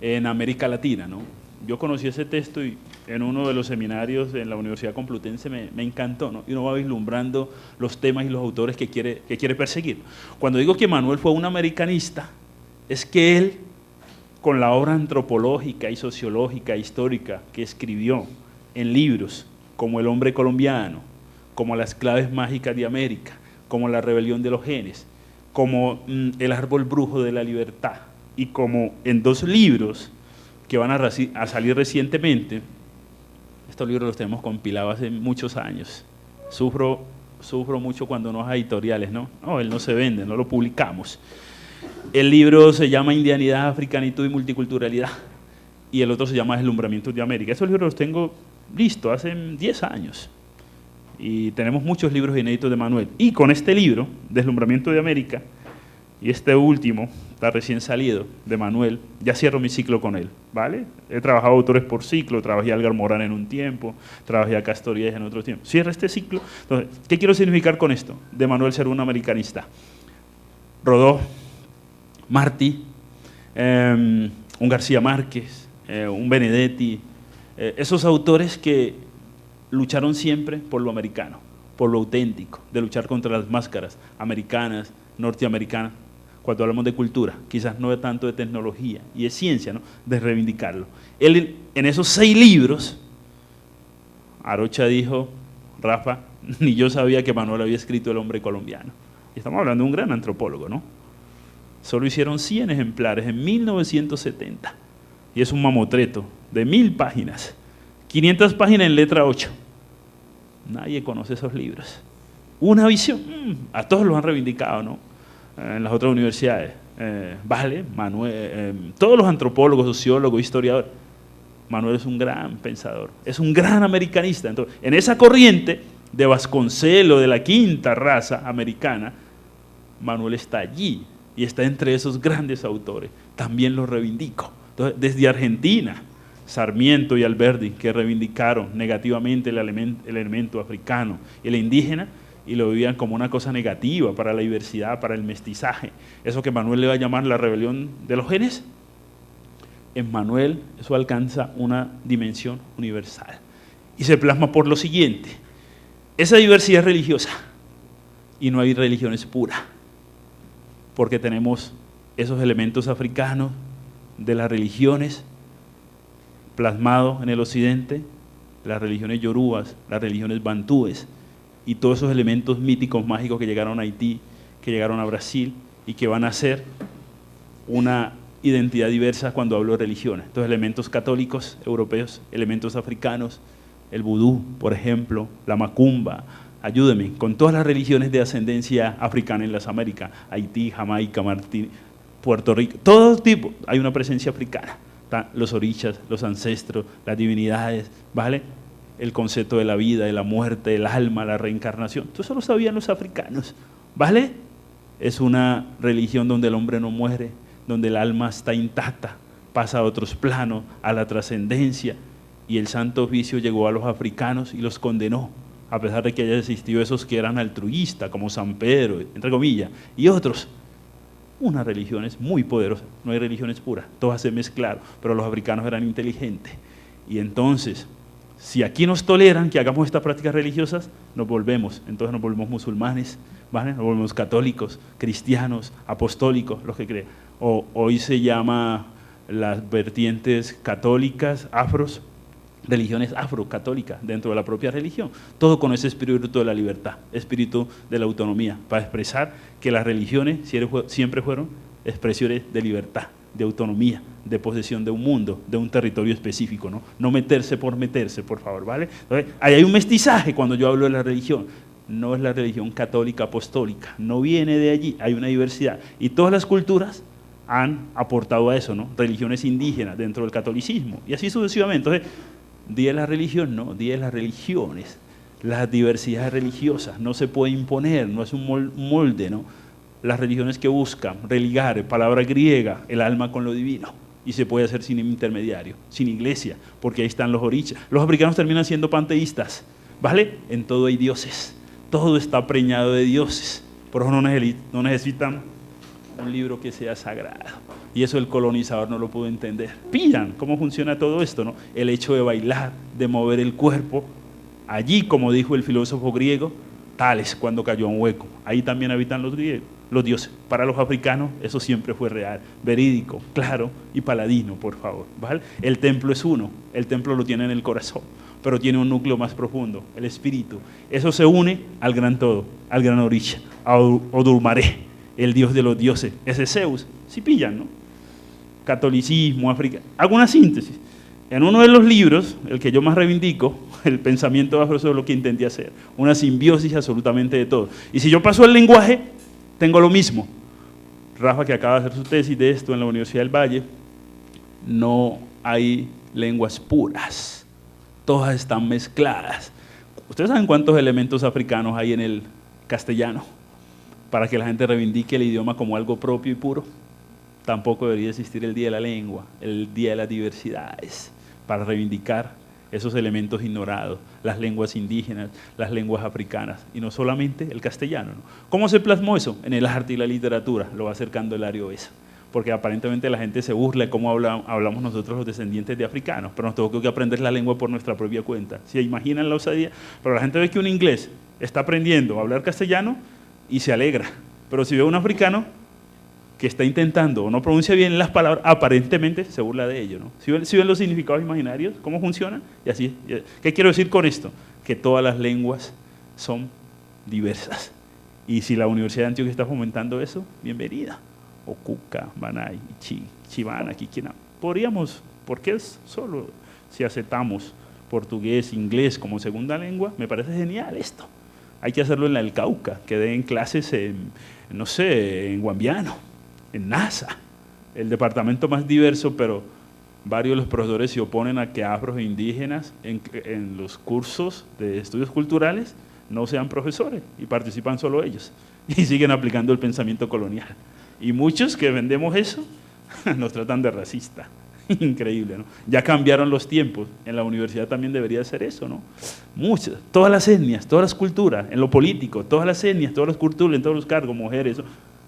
en América Latina, ¿no? Yo conocí ese texto y en uno de los seminarios en la Universidad Complutense me encantó, ¿no? Y uno va vislumbrando los temas y los autores que quiere perseguir. Cuando digo que Manuel fue un americanista, es que él, con la obra antropológica y sociológica, histórica que escribió en libros como El hombre colombiano, como Las claves mágicas de América, como La rebelión de los genes, como El árbol brujo de la libertad, y como en 2 libros que van a salir recientemente. Estos libros los tenemos compilados hace muchos años. Sufro mucho cuando no hay editoriales, ¿no? No, él no se vende, no lo publicamos. El libro se llama Indianidad, Africanitud y Multiculturalidad. y el otro se llama Deslumbramientos de América. Esos libros los tengo listos hace 10 años. Y tenemos muchos libros inéditos de Manuel. Y con este libro, Deslumbramiento de América, y este último, está recién salido, de Manuel, ya cierro mi ciclo con él, ¿vale? He trabajado autores por ciclo, trabajé a Algar Morán en un tiempo, trabajé a Castoriadis en otro tiempo. Cierra este ciclo. Entonces, ¿qué quiero significar con esto? De Manuel ser un americanista. Rodó, Martí, un García Márquez, un Benedetti, esos autores que lucharon siempre por lo americano, por lo auténtico, de luchar contra las máscaras americanas, norteamericanas. Cuando hablamos de cultura, quizás no de tanto de tecnología y de ciencia, ¿no? De reivindicarlo. Él, en esos 6 libros, Arocha dijo, Rafa, ni yo sabía que Manuel había escrito El hombre colombiano. Y estamos hablando de un gran antropólogo, ¿no? Solo hicieron 100 ejemplares en 1970. Y es un mamotreto de 1000 páginas, 500 páginas en letra 8. Nadie conoce esos libros. Una visión, a todos los han reivindicado, ¿no? En las otras universidades, Vale, Manuel, todos los antropólogos, sociólogos, historiadores. Manuel es un gran pensador, es un gran americanista. Entonces, en esa corriente de Vasconcelos, de la quinta raza americana, Manuel está allí y está entre esos grandes autores. También lo reivindico. Entonces, desde Argentina, Sarmiento y Alberdi, que reivindicaron negativamente el elemento africano y el indígena, y lo vivían como una cosa negativa para la diversidad, para el mestizaje. Eso que Manuel le va a llamar la rebelión de los genes, en Manuel eso alcanza una dimensión universal. Y se plasma por lo siguiente: esa diversidad es religiosa y no hay religiones puras, porque tenemos esos elementos africanos de las religiones plasmados en el occidente, las religiones yorubas, las religiones bantúes, y todos esos elementos míticos, mágicos que llegaron a Haití, que llegaron a Brasil y que van a ser una identidad diversa cuando hablo de religiones. Entonces, elementos católicos europeos, elementos africanos, el vudú, por ejemplo, la macumba, ayúdeme, con todas las religiones de ascendencia africana en las Américas, Haití, Jamaica, Puerto Rico, todo tipo, hay una presencia africana. Los orichas, los ancestros, las divinidades, ¿vale? El concepto de la vida, de la muerte, el alma, la reencarnación. Todo eso lo sabían los africanos, ¿vale? Es una religión donde el hombre no muere, donde el alma está intacta, pasa a otros planos, a la trascendencia, y el Santo Oficio llegó a los africanos y los condenó, a pesar de que haya existido esos que eran altruistas, como San Pedro, entre comillas, y otros. Unas religiones muy poderosas, no hay religiones puras, todas se mezclaron, pero los africanos eran inteligentes, y entonces, si aquí nos toleran que hagamos estas prácticas religiosas, entonces nos volvemos musulmanes, ¿vale? Nos volvemos católicos, cristianos, apostólicos, los que creen. Hoy se llama las vertientes católicas, afros, religiones afrocatólicas dentro de la propia religión. Todo con ese espíritu de la libertad, espíritu de la autonomía, para expresar que las religiones siempre fueron expresiones de libertad, de autonomía, de posesión de un mundo, de un territorio específico, ¿no? No meterse, por favor, ¿vale? Entonces, ahí hay un mestizaje cuando yo hablo de la religión. No es la religión católica apostólica, no viene de allí, hay una diversidad. Y todas las culturas han aportado a eso, ¿no? Religiones indígenas dentro del catolicismo, y así sucesivamente. Entonces, día de la religión, no, día de las religiones, las diversidades religiosas, no se puede imponer, no es un molde, ¿no? Las religiones que buscan religar, palabra griega, el alma con lo divino, y se puede hacer sin intermediario, sin iglesia, porque ahí están los orichas. Los africanos terminan siendo panteístas, ¿vale? En todo hay dioses, todo está preñado de dioses, por eso no necesitan un libro que sea sagrado, y eso el colonizador no lo pudo entender. Pillan cómo funciona todo esto, ¿no? El hecho de bailar, de mover el cuerpo, allí, como dijo el filósofo griego, Tales, cuando cayó a un hueco, ahí también habitan los griegos, los dioses. Para los africanos eso siempre fue real, verídico, claro y paladino, por favor, ¿vale? El templo es uno, el templo lo tiene en el corazón, pero tiene un núcleo más profundo, el espíritu. Eso se une al gran todo, al gran orisha, a Odurmaré, el dios de los dioses, ese Zeus. Si pillan, ¿no? Catolicismo, África. Hago una síntesis. En uno de los libros, el que yo más reivindico, el pensamiento afro, eso es lo que intenté hacer, una simbiosis absolutamente de todo. Y si yo paso el lenguaje, tengo lo mismo. Rafa, que acaba de hacer su tesis de esto en la Universidad del Valle, no hay lenguas puras, todas están mezcladas. ¿Ustedes saben cuántos elementos africanos hay en el castellano para que la gente reivindique el idioma como algo propio y puro? Tampoco debería existir el Día de la Lengua, el Día de las Diversidades, para reivindicar esos elementos ignorados, las lenguas indígenas, las lenguas africanas, y no solamente el castellano, ¿no? ¿Cómo se plasmó eso? En el arte y la literatura, lo va acercando Hilario Besa, porque aparentemente la gente se burla de cómo hablamos nosotros los descendientes de africanos, pero nos tengo que aprender la lengua por nuestra propia cuenta. ¿Se imaginan la osadía? Pero la gente ve que un inglés está aprendiendo a hablar castellano y se alegra, pero si ve a un africano que está intentando o no pronuncia bien las palabras, aparentemente se burla de ello, ¿no? ¿Sí ven los significados imaginarios? ¿Cómo funcionan? Y así, ¿qué quiero decir con esto? Que todas las lenguas son diversas. Y si la Universidad de Antioquia está fomentando eso, bienvenida. Okuka, Banay, Chivana, Kikina. Podríamos, ¿por qué solo si aceptamos portugués, inglés como segunda lengua? Me parece genial esto. Hay que hacerlo en la del Cauca, que den clases en, no sé, en Guambiano, en NASA, el departamento más diverso, pero varios de los profesores se oponen a que afros e indígenas en los cursos de estudios culturales no sean profesores y participan solo ellos y siguen aplicando el pensamiento colonial. Y muchos que vendemos eso nos tratan de racista. Increíble, ¿no? Ya cambiaron los tiempos, en la universidad también debería ser eso, ¿no? Muchas, todas las etnias, todas las culturas, en lo político, todas las etnias, todas las culturas, en todos los cargos, mujeres, eso.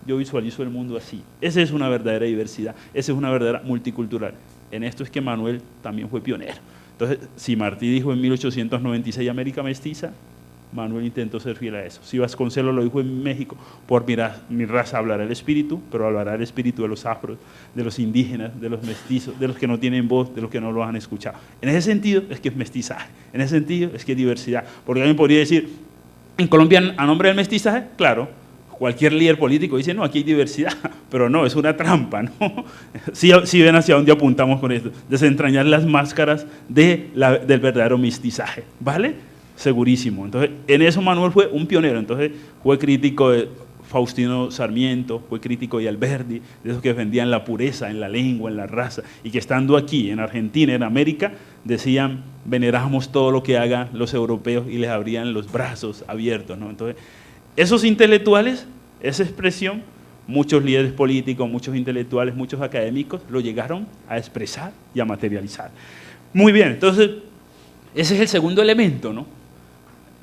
Yo visualizo el mundo así. Esa es una verdadera diversidad, esa es una verdadera multicultural. En esto es que Manuel también fue pionero. Entonces, si Martí dijo en 1896 América mestiza, Manuel intentó ser fiel a eso. Si Vasconcelos lo dijo en México, por mi raza hablará el espíritu, pero hablará el espíritu de los afros, de los indígenas, de los mestizos, de los que no tienen voz, de los que no lo han escuchado. En ese sentido es que es mestizaje, en ese sentido es que es diversidad. Porque alguien podría decir, en Colombia, a nombre del mestizaje, claro, cualquier líder político dice, no, aquí hay diversidad, pero no, es una trampa, ¿no? Si ven hacia dónde apuntamos con esto, desentrañar las máscaras del verdadero mestizaje, ¿vale? Segurísimo. Entonces, en eso Manuel fue un pionero. Entonces, fue crítico de Faustino Sarmiento, fue crítico de Alberdi, de esos que defendían la pureza en la lengua, en la raza, y que estando aquí, en Argentina, en América, decían, veneramos todo lo que hagan los europeos y les abrían los brazos abiertos, ¿no? Entonces, esos intelectuales, esa expresión, muchos líderes políticos, muchos intelectuales, muchos académicos, lo llegaron a expresar y a materializar. Muy bien, entonces, ese es el segundo elemento, ¿no?,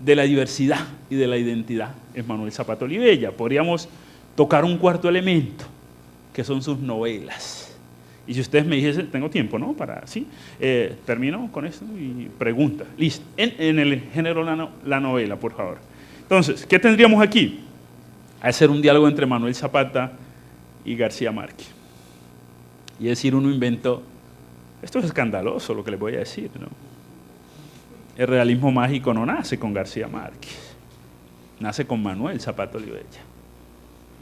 de la diversidad y de la identidad es Manuel Zapata Olivella. Podríamos tocar un cuarto elemento, que son sus novelas. Y si ustedes me dijesen, tengo tiempo, ¿no? ¿Sí? Termino con esto y pregunta. Listo. En el género la novela, por favor. Entonces, ¿qué tendríamos aquí? Hacer un diálogo entre Manuel Zapata y García Márquez. Y es decir, uno inventó, esto es escandaloso lo que les voy a decir, ¿no? El realismo mágico no nace con García Márquez, nace con Manuel Zapata Olivella.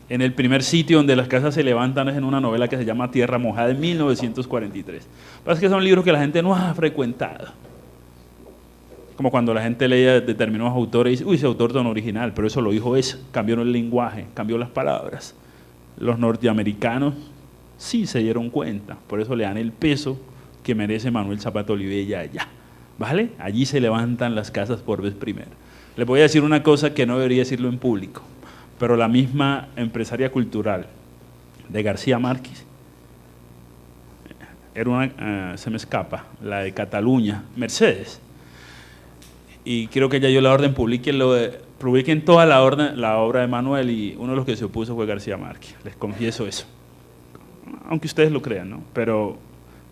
En el primer sitio donde las casas se levantan es en una novela que se llama Tierra Mojada, de 1943. Pasa que son libros que la gente no ha frecuentado. Como cuando la gente lee determinados autores y dice, uy, ese autor tan original, pero eso lo dijo ese, cambió el lenguaje, cambió las palabras. Los norteamericanos sí se dieron cuenta, por eso le dan el peso que merece Manuel Zapata Olivella allá. ¿Vale? Allí se levantan las casas por vez primera. Les voy a decir una cosa que no debería decirlo en público, pero la misma empresaria cultural de García Márquez, era una, se me escapa, la de Cataluña, Mercedes, y quiero que ella dio la orden, publiquen toda la obra de Manuel, y uno de los que se opuso fue García Márquez, les confieso eso, aunque ustedes lo crean, ¿no? Pero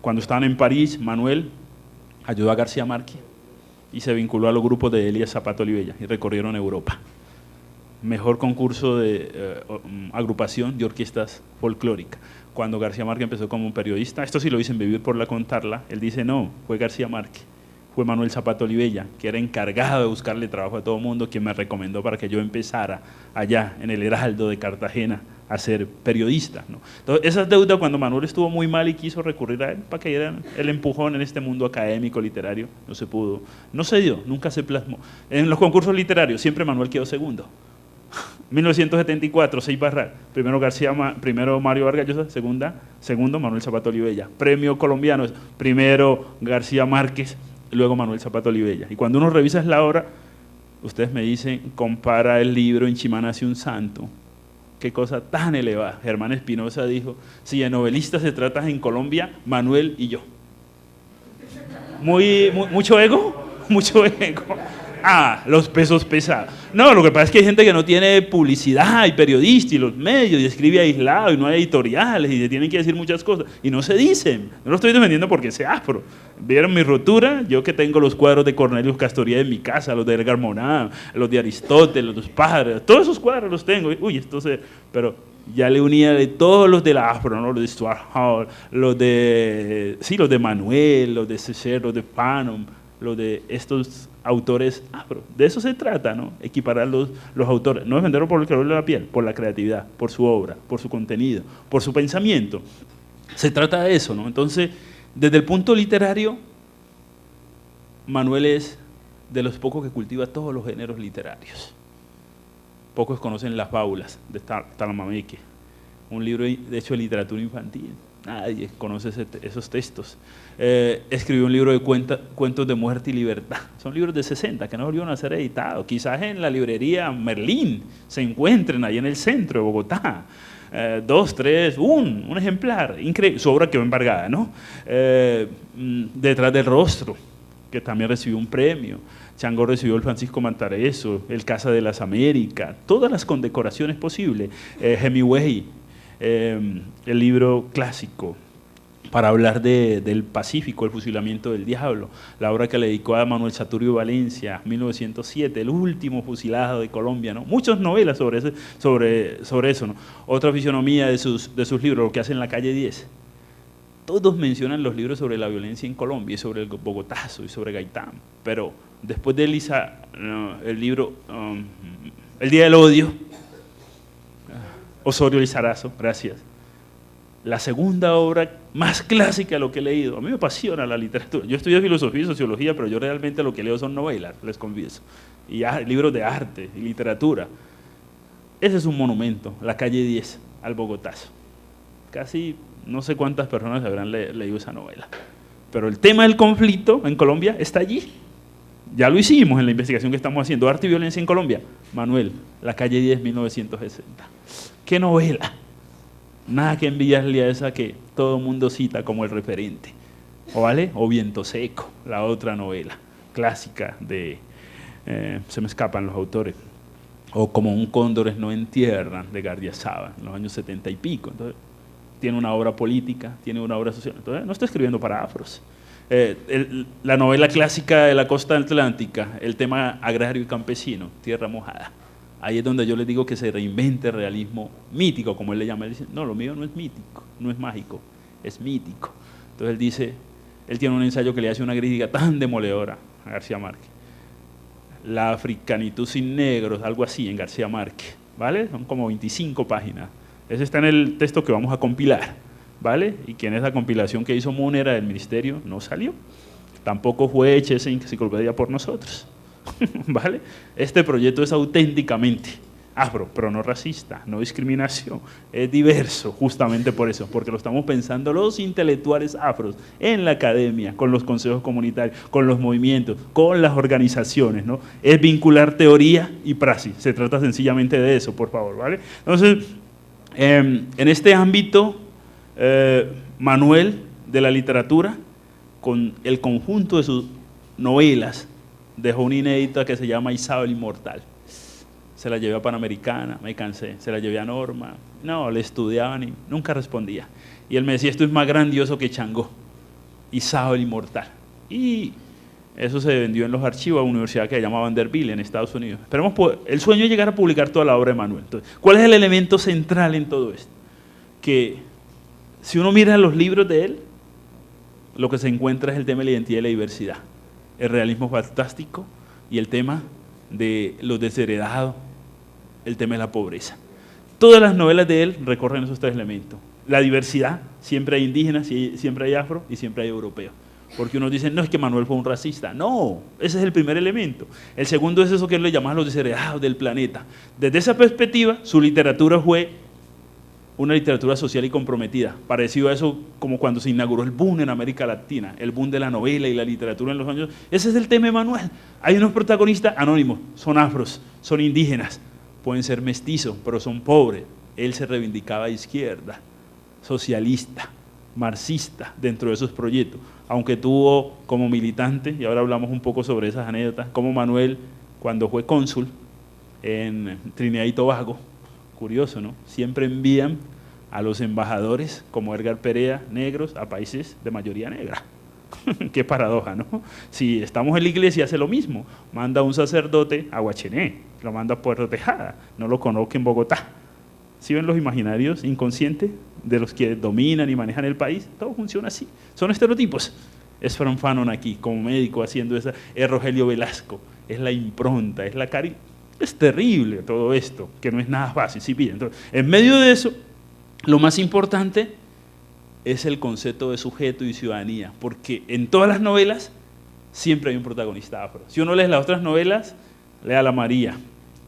cuando estaban en París, Manuel ayudó a García Márquez y se vinculó a los grupos de Elías Zapata Olivella y recorrieron Europa. Mejor concurso de agrupación de orquestas folclóricas. Cuando García Márquez empezó como periodista, esto sí lo dicen Vivir por la Contarla, él dice no, fue García Márquez, fue Manuel Zapata Olivella, que era encargado de buscarle trabajo a todo el mundo, quien me recomendó para que yo empezara allá en el Heraldo de Cartagena a ser periodista, ¿no? Entonces, esas deudas, cuando Manuel estuvo muy mal y quiso recurrir a él para que diera el empujón en este mundo académico, literario, no se pudo, no se dio, nunca se plasmó. En los concursos literarios siempre Manuel quedó segundo. 1974, 6 barras. Primero Mario Vargas Llosa, segundo Manuel Zapata Olivella. Premio colombiano, primero García Márquez, luego Manuel Zapata Olivella. Y cuando uno revisa la obra, ustedes me dicen, compara el libro En Chimá nació un santo. Qué cosa tan elevada. Germán Espinosa dijo, si de novelistas se trata en Colombia, Manuel y yo. Mucho ego, mucho ego. Los pesos pesados. No, lo que pasa es que hay gente que no tiene publicidad y periodista y los medios y escribe aislado y no hay editoriales y se tienen que decir muchas cosas y no se dicen. No lo estoy defendiendo porque sea afro. ¿Vieron mi rotura? Yo que tengo los cuadros de Cornelius Castoriad en mi casa, los de Edgar Morin, los de Aristóteles, los de los padres, todos esos cuadros los tengo. Pero ya le unía de todos los de la afro, ¿no? Los de Stuart Hall, los de Manuel, los de Césaire, los de Fanon, los de estos autores afro. De eso se trata, ¿no? Equiparar los autores, no defenderlo por el color de la piel, por la creatividad, por su obra, por su contenido, por su pensamiento. Se trata de eso, ¿no? Entonces, desde el punto literario, Manuel es de los pocos que cultiva todos los géneros literarios. Pocos conocen Las fábulas de Talamameque, un libro de hecho de literatura infantil. Nadie conoce esos textos. Escribió un libro de cuentos de muerte y libertad. Son libros de 60 que no volvieron a ser editados. Quizás en la librería Merlín se encuentren ahí en el centro de Bogotá. 2, 3, un ejemplar. Increíble. Su obra quedó embargada, ¿no? Detrás del rostro, que también recibió un premio. Chango recibió el Francisco Mantarezo, el Casa de las Américas, todas las condecoraciones posibles. Hemingway, el libro clásico para hablar del Pacífico, el fusilamiento del diablo, la obra que le dedicó a Manuel Saturio Valencia, 1907, el último fusilado de Colombia, ¿no? Muchas novelas sobre eso, ¿no? Otra fisonomía de sus libros, lo que hace en La calle 10. Todos mencionan los libros sobre la violencia en Colombia y sobre el Bogotazo y sobre Gaitán, pero después de el libro El Día del Odio, Osorio Lizarazo, gracias. La segunda obra más clásica de lo que he leído. A mí me apasiona la literatura. Yo estudié filosofía y sociología, pero yo realmente lo que leo son novelas, les confieso. Y libros de arte y literatura. Ese es un monumento, La calle 10, al Bogotazo. Casi no sé cuántas personas habrán leído esa novela. Pero el tema del conflicto en Colombia está allí. Ya lo hicimos en la investigación que estamos haciendo. Arte y violencia en Colombia. Manuel, La calle 10, 1960. ¿Qué novela? Nada que envidiarle a esa que todo el mundo cita como el referente. O Viento Seco, la otra novela clásica de, se me escapan los autores, o Como un cóndores no entierran, de Gardiazabal, en los años 70 y pico. Entonces, tiene una obra política, tiene una obra social. Entonces, no está escribiendo para afros. La novela clásica de la costa atlántica, el tema agrario y campesino, Tierra Mojada. Ahí es donde yo les digo que se reinvente el realismo mítico, como él le llama. Él dice, no, lo mío no es mítico, no es mágico, es mítico. Entonces él dice, él tiene un ensayo que le hace una crítica tan demoledora a García Márquez. La africanitud sin negros, algo así en García Márquez, ¿vale? Son como 25 páginas. Ese está en el texto que vamos a compilar, ¿vale? Y que en esa compilación que hizo Múnera del Ministerio no salió. Tampoco fue hecha esa enciclopedia por nosotros. ¿Vale? Este proyecto es auténticamente afro, pero no racista, no discriminación, es diverso justamente por eso, porque lo estamos pensando los intelectuales afros en la academia, con los consejos comunitarios, con los movimientos, con las organizaciones, ¿no? Es vincular teoría y praxis, se trata sencillamente de eso, por favor, ¿vale? Entonces, en este ámbito, Manuel de la literatura, con el conjunto de sus novelas, dejó una inédita que se llama Isabel Inmortal. Se la llevé a Panamericana, me cansé, se la llevé a Norma, no, le estudiaban y nunca respondía. Y él me decía, esto es más grandioso que Changó, Isabel Inmortal. Y eso se vendió en los archivos a una universidad que se llama Vanderbilt en Estados Unidos. Esperemos, el sueño es llegar a publicar toda la obra de Manuel. Entonces, ¿cuál es el elemento central en todo esto? Que si uno mira los libros de él, lo que se encuentra es el tema de la identidad y la diversidad. El realismo fantástico y el tema de los desheredados, el tema de la pobreza. Todas las novelas de él recorren esos tres elementos. La diversidad, siempre hay indígenas, siempre hay afro y siempre hay europeos. porque unos dicen, no, es que Manuel fue un racista. No, ese es el primer elemento. El segundo es eso que él le llama los desheredados del planeta. Desde esa perspectiva, su literatura fue una literatura social y comprometida, parecido a eso como cuando se inauguró el boom en América Latina, el boom de la novela y la literatura en los años. Ese es el tema de Manuel. Hay unos protagonistas anónimos, son afros, son indígenas, pueden ser mestizos, pero son pobres. Él se reivindicaba de izquierda, socialista, marxista dentro de esos proyectos, aunque tuvo como militante, y ahora hablamos un poco sobre esas anécdotas, como Manuel cuando fue cónsul en Trinidad y Tobago. Curioso, ¿no? Siempre envían a los embajadores como Edgar Perea, negros, a países de mayoría negra. Qué paradoja, ¿no? Si estamos en la iglesia hace lo mismo, manda a un sacerdote a Guachené, lo manda a Puerto Tejada, no lo conozco en Bogotá. ¿Sí ven los imaginarios inconscientes de los que dominan y manejan el país? Todo funciona así, son estereotipos. Es Fran Fanon aquí, como médico haciendo esa, es Rogelio Velasco, es la impronta, es la cari. Es terrible todo esto, que no es nada fácil. ¿Sí? Entonces, en medio de eso, lo más importante es el concepto de sujeto y ciudadanía, porque en todas las novelas siempre hay un protagonista afro. Si uno lee las otras novelas, lea La María,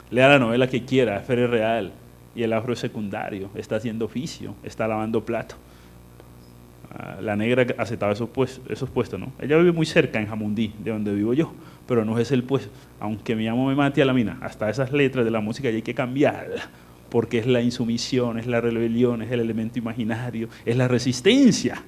lea la novela que quiera, Feria Real, y el afro es secundario, está haciendo oficio, está lavando plato. La negra aceptaba esos puestos, ¿no? Ella vive muy cerca en Jamundí, de donde vivo yo, pero no es el puesto. Aunque mi amo me mate a la mina, hasta esas letras de la música ya hay que cambiarlas, porque es la insumisión, es la rebelión, es el elemento imaginario, es la resistencia.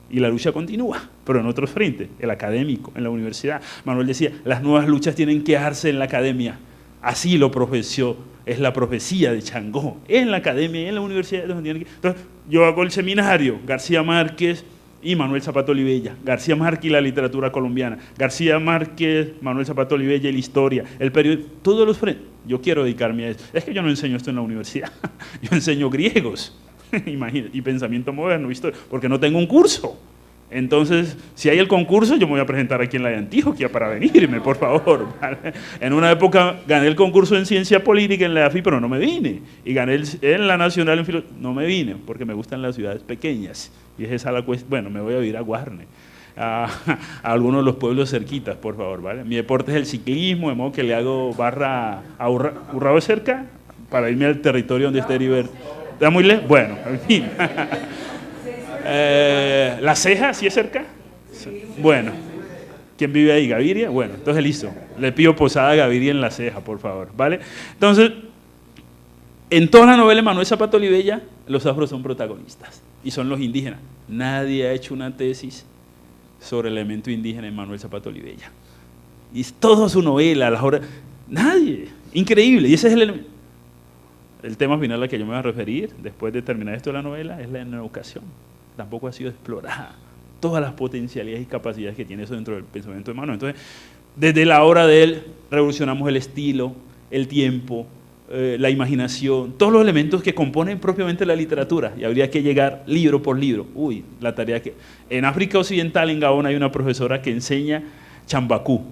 Y la lucha continúa, pero en otros frentes, el académico, en la universidad. Manuel decía, las nuevas luchas tienen que darse en la academia. Así lo profeció, es la profecía de Changó, en la academia, en la universidad. Entonces, yo hago el seminario, García Márquez y Manuel Zapata Olivella, García Márquez y la literatura colombiana, García Márquez, Manuel Zapata Olivella y la historia, el periódico, todos los frentes. Yo quiero dedicarme a eso. Es que yo no enseño esto en la universidad, yo enseño griegos, imagínate, y pensamiento moderno, historia, porque no tengo un curso. Entonces, si hay el concurso, yo me voy a presentar aquí en la de Antioquia para venirme, por favor. ¿Vale? En una época gané el concurso en Ciencia Política en la AFI, pero no me vine. Y gané en la Nacional en Filosofía, no me vine, porque me gustan las ciudades pequeñas. Y es esa la cuestión. Bueno, me voy a ir a Guarne, a algunos de los pueblos cerquitas, por favor. ¿Vale? Mi deporte es el ciclismo, de modo que le hago barra a Urrao cerca, para irme al territorio donde esté Heriberto. ¿Está muy lejos? Bueno, en fin. ¿La Ceja, sí es cerca? Sí. Bueno, ¿quién vive ahí? ¿Gaviria? Bueno, entonces listo, le pido posada a Gaviria en La Ceja, por favor, ¿vale? Entonces, en toda la novela de Manuel Zapata Olivella, los afros son protagonistas, y son los indígenas. Nadie ha hecho una tesis sobre el elemento indígena en Manuel Zapata Olivella. Y toda su novela, las obras, nadie, increíble, y ese es el elemento. El tema final al que yo me voy a referir, después de terminar esto de la novela, es la educación. Tampoco ha sido explorada todas las potencialidades y capacidades que tiene eso dentro del pensamiento de Manuel. Entonces, desde la obra de él, revolucionamos el estilo, el tiempo, la imaginación, todos los elementos que componen propiamente la literatura, y habría que llegar libro por libro. Uy, la tarea que... En África Occidental, en Gabón, hay una profesora que enseña chambacú,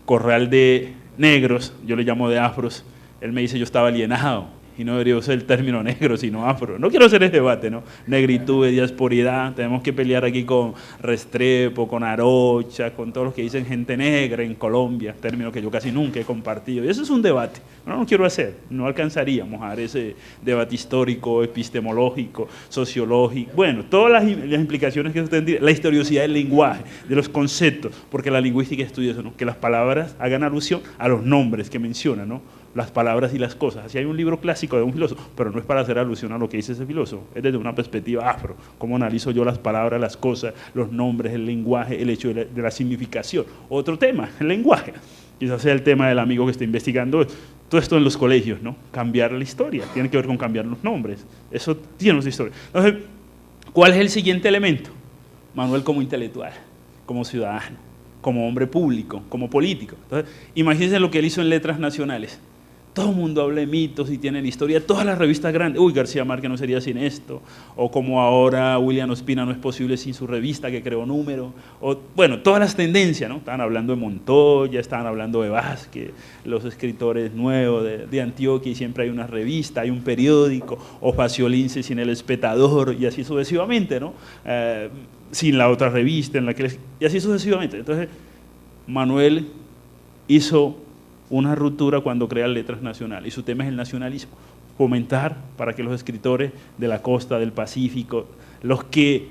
corral de negros, yo le llamo de afros. Él me dice, yo estaba alienado, y no debería usar el término negro, sino afro. No quiero hacer ese debate, ¿no? Negritud, diasporidad, tenemos que pelear aquí con Restrepo, con Arocha, con todos los que dicen gente negra en Colombia, término que yo casi nunca he compartido. Y eso es un debate, no lo quiero hacer, no alcanzaríamos a dar ese debate histórico, epistemológico, sociológico, bueno, todas las implicaciones que eso tendría, la historiosidad del lenguaje, de los conceptos, porque la lingüística estudia eso, ¿no? Que las palabras hagan alusión a los nombres que mencionan, ¿no? Las palabras y las cosas. Así hay un libro clásico de un filósofo, pero no es para hacer alusión a lo que dice ese filósofo, es desde una perspectiva afro, cómo analizo yo las palabras, las cosas, los nombres, el lenguaje, el hecho de la significación. Otro tema, el lenguaje. Quizás sea el tema del amigo que está investigando todo esto en los colegios, ¿no? Cambiar la historia, tiene que ver con cambiar los nombres, eso tiene una historia. Entonces, ¿cuál es el siguiente elemento? Manuel como intelectual, como ciudadano, como hombre público, como político. Entonces, imagínense lo que él hizo en Letras Nacionales. Todo el mundo habla de mitos y tiene la historia, todas las revistas grandes, uy, García Márquez no sería sin esto, o como ahora William Ospina no es posible sin su revista que creó Número, o bueno, todas las tendencias, ¿no? Estaban hablando de Montoya, estaban hablando de Vázquez, los escritores nuevos de Antioquia, y siempre hay una revista, hay un periódico, o Faciolince sin El Espectador, y así sucesivamente, ¿no? sin la otra revista en la que y así sucesivamente. Entonces, Manuel hizo una ruptura cuando crea Letras Nacionales, y su tema es el nacionalismo, fomentar para que los escritores de la costa, del Pacífico, los que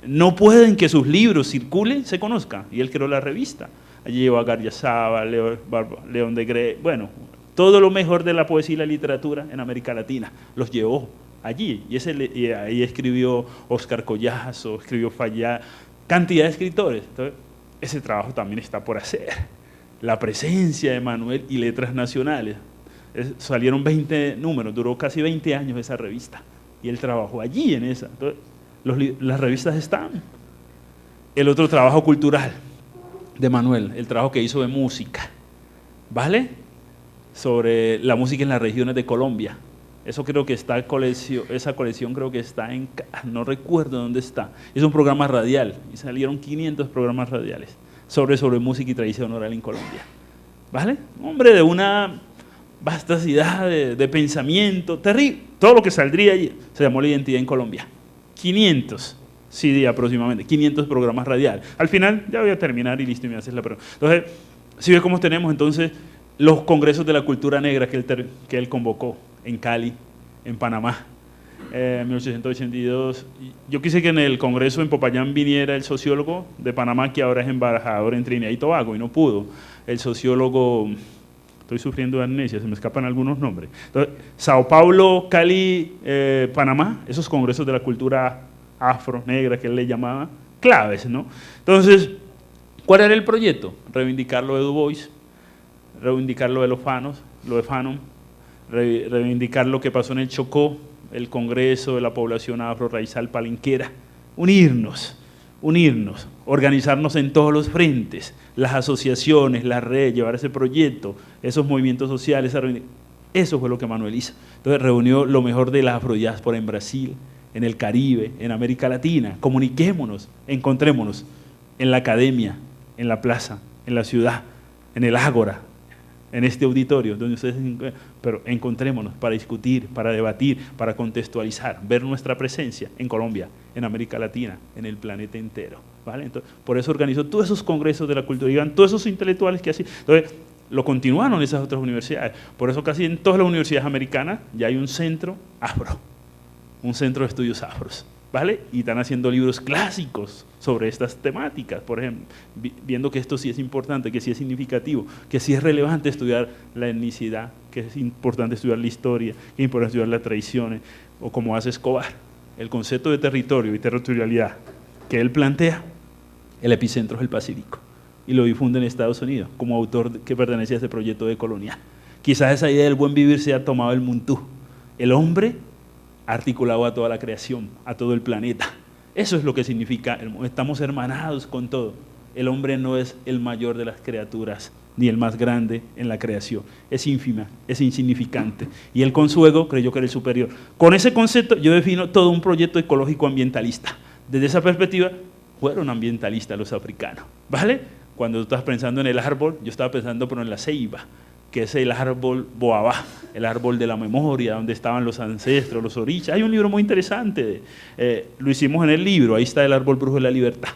no pueden que sus libros circulen, se conozcan, y él creó la revista. Allí llevó a Gardiazabal, León de Grey, bueno, todo lo mejor de la poesía y la literatura en América Latina, los llevó allí, y ahí escribió Óscar Collazo, escribió Fallá, cantidad de escritores. Entonces, ese trabajo también está por hacer. La presencia de Manuel y Letras Nacionales. Salieron 20 números, duró casi 20 años esa revista, y él trabajó allí en esa. Entonces, las revistas están. El otro trabajo cultural de Manuel, el trabajo que hizo de música, ¿vale? Sobre la música en las regiones de Colombia. Eso creo que está esa colección creo que está no recuerdo dónde está. Es un programa radial, y salieron 500 programas radiales sobre música y tradición oral en Colombia, ¿vale? Hombre de una vastacidad de pensamiento terrible. Todo lo que saldría allí se llamó La Identidad en Colombia. 500 CD aproximadamente, 500 programas radiales. Al final, ya voy a terminar y listo, y me haces la pregunta. Entonces, si ves cómo tenemos entonces los congresos de la cultura negra que él convocó en Cali, en Panamá, en 1882. Yo quise que en el congreso en Popayán viniera el sociólogo de Panamá, que ahora es embajador en Trinidad y Tobago, y no pudo. El sociólogo, estoy sufriendo de amnesia, se me escapan algunos nombres. Entonces, Sao Paulo, Cali, Panamá, esos congresos de la cultura afro, negra, que él le llamaba, claves, ¿no? Entonces, ¿cuál era el proyecto? Reivindicar lo de Du Bois, reivindicar lo de lo de Fanon, reivindicar lo que pasó en el Chocó, el congreso de la población afro-raizal palenquera, unirnos, organizarnos en todos los frentes, las asociaciones, las redes, llevar ese proyecto, esos movimientos sociales, eso fue lo que Manuel hizo. Entonces reunió lo mejor de la afrodiáspora en Brasil, en el Caribe, en América Latina. Comuniquémonos, encontrémonos en la academia, en la plaza, en la ciudad, en el ágora, en este auditorio, donde ustedes, pero encontrémonos para discutir, para debatir, para contextualizar, ver nuestra presencia en Colombia, en América Latina, en el planeta entero, ¿vale? Entonces, por eso organizó todos esos congresos de la cultura, iban todos esos intelectuales que así, entonces lo continuaron esas otras universidades, por eso casi en todas las universidades americanas ya hay un centro afro, un centro de estudios afros, ¿vale? Y están haciendo libros clásicos sobre estas temáticas, por ejemplo, viendo que esto sí es importante, que sí es significativo, que sí es relevante estudiar la etnicidad, que es importante estudiar la historia, que es importante estudiar las tradiciones, o como hace Escobar, el concepto de territorio y territorialidad que él plantea, el epicentro es el Pacífico, y lo difunde en Estados Unidos, como autor que pertenece a este proyecto de colonial. Quizás esa idea del buen vivir se ha tomado el Muntú, el hombre articulado a toda la creación, a todo el planeta. Eso es lo que significa, estamos hermanados con todo. El hombre no es el mayor de las criaturas, ni el más grande en la creación. Es ínfima, es insignificante. Y él con su ego creyó que era el superior. Con ese concepto yo defino todo un proyecto ecológico ambientalista. Desde esa perspectiva, fueron ambientalistas los africanos, ¿vale? Cuando tú estás pensando en el árbol, yo estaba pensando pero en la ceiba, que es el árbol boabá, el árbol de la memoria, donde estaban los ancestros, los orichas. Hay un libro muy interesante, lo hicimos en el libro, ahí está El árbol brujo de la libertad,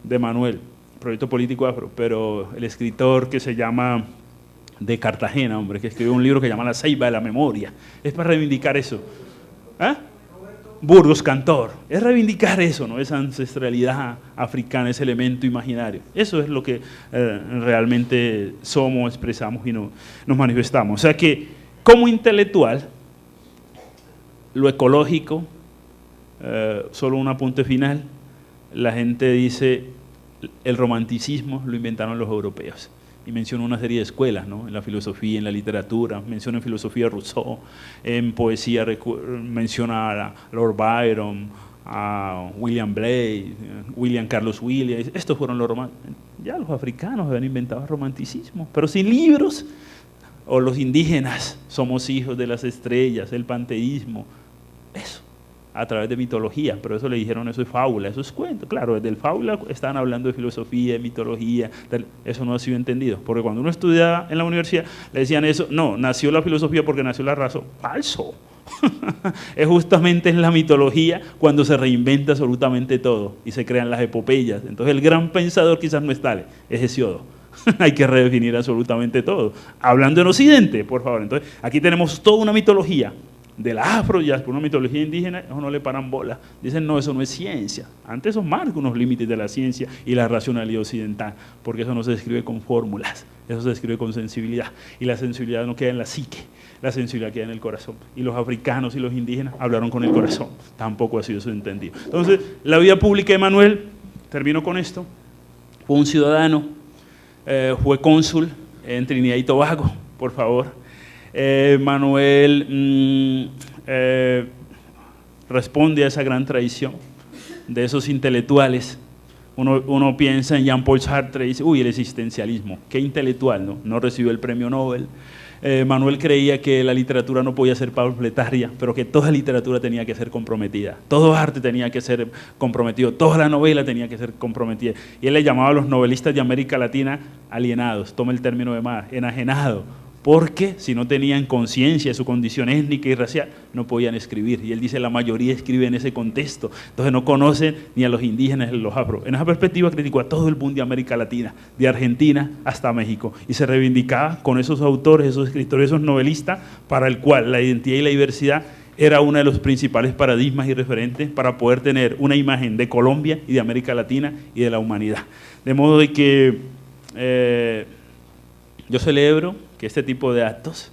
de Manuel, proyecto político afro, pero el escritor que se llama de Cartagena, hombre, que escribió un libro que se llama La ceiba de la memoria, es para reivindicar eso. ¿Ah? Burgos Cantor, es reivindicar eso, ¿no? Esa ancestralidad africana, ese elemento imaginario. Eso es lo que realmente somos, expresamos y nos manifestamos. O sea que, como intelectual, lo ecológico, solo un apunte final, la gente dice, el romanticismo lo inventaron los europeos. Y menciono una serie de escuelas, ¿no? En la filosofía, en la literatura, menciono en filosofía Rousseau, en poesía menciona a Lord Byron, a William Blake, William Carlos Williams. Estos fueron los románticos. Ya los africanos habían inventado el romanticismo, pero sin libros. O los indígenas, somos hijos de las estrellas, el panteísmo, eso, a través de mitología, pero eso le dijeron, eso es fábula, eso es cuento. Claro, desde el fábula estaban hablando de filosofía, de mitología, eso no ha sido entendido, porque cuando uno estudiaba en la universidad le decían eso, no, nació la filosofía porque nació la razón, falso, Es justamente en la mitología cuando se reinventa absolutamente todo y se crean las epopeyas. Entonces el gran pensador quizás no es Tales, es Hesíodo. Hay que redefinir absolutamente todo. Hablando en Occidente, por favor. Entonces aquí tenemos toda una mitología de la afro-diáspora, una mitología indígena, eso no le paran bola. Dicen, no, eso no es ciencia. Antes eso marca unos límites de la ciencia y la racionalidad occidental, porque eso no se describe con fórmulas, eso se describe con sensibilidad. Y la sensibilidad no queda en la psique, la sensibilidad queda en el corazón. Y los africanos y los indígenas hablaron con el corazón. Tampoco ha sido eso entendido. Entonces, la vida pública de Manuel, termino con esto, fue un ciudadano, fue cónsul en Trinidad y Tobago, por favor. Manuel responde a esa gran tradición de esos intelectuales. Uno piensa en Jean-Paul Sartre y dice, uy, el existencialismo, qué intelectual, ¿no? No recibió el premio Nobel. Manuel creía que la literatura no podía ser pamfletaria, pero que toda literatura tenía que ser comprometida, todo arte tenía que ser comprometido, toda la novela tenía que ser comprometida. Y él le llamaba a los novelistas de América Latina alienados, toma el término de más, enajenados, porque si no tenían conciencia de su condición étnica y racial, no podían escribir. Y él dice, la mayoría escribe en ese contexto, entonces no conocen ni a los indígenas ni a los afro. En esa perspectiva criticó a todo el mundo de América Latina, de Argentina hasta México, y se reivindicaba con esos autores, esos escritores, esos novelistas, para el cual la identidad y la diversidad era uno de los principales paradigmas y referentes para poder tener una imagen de Colombia y de América Latina y de la humanidad. De modo de que yo celebro que este tipo de actos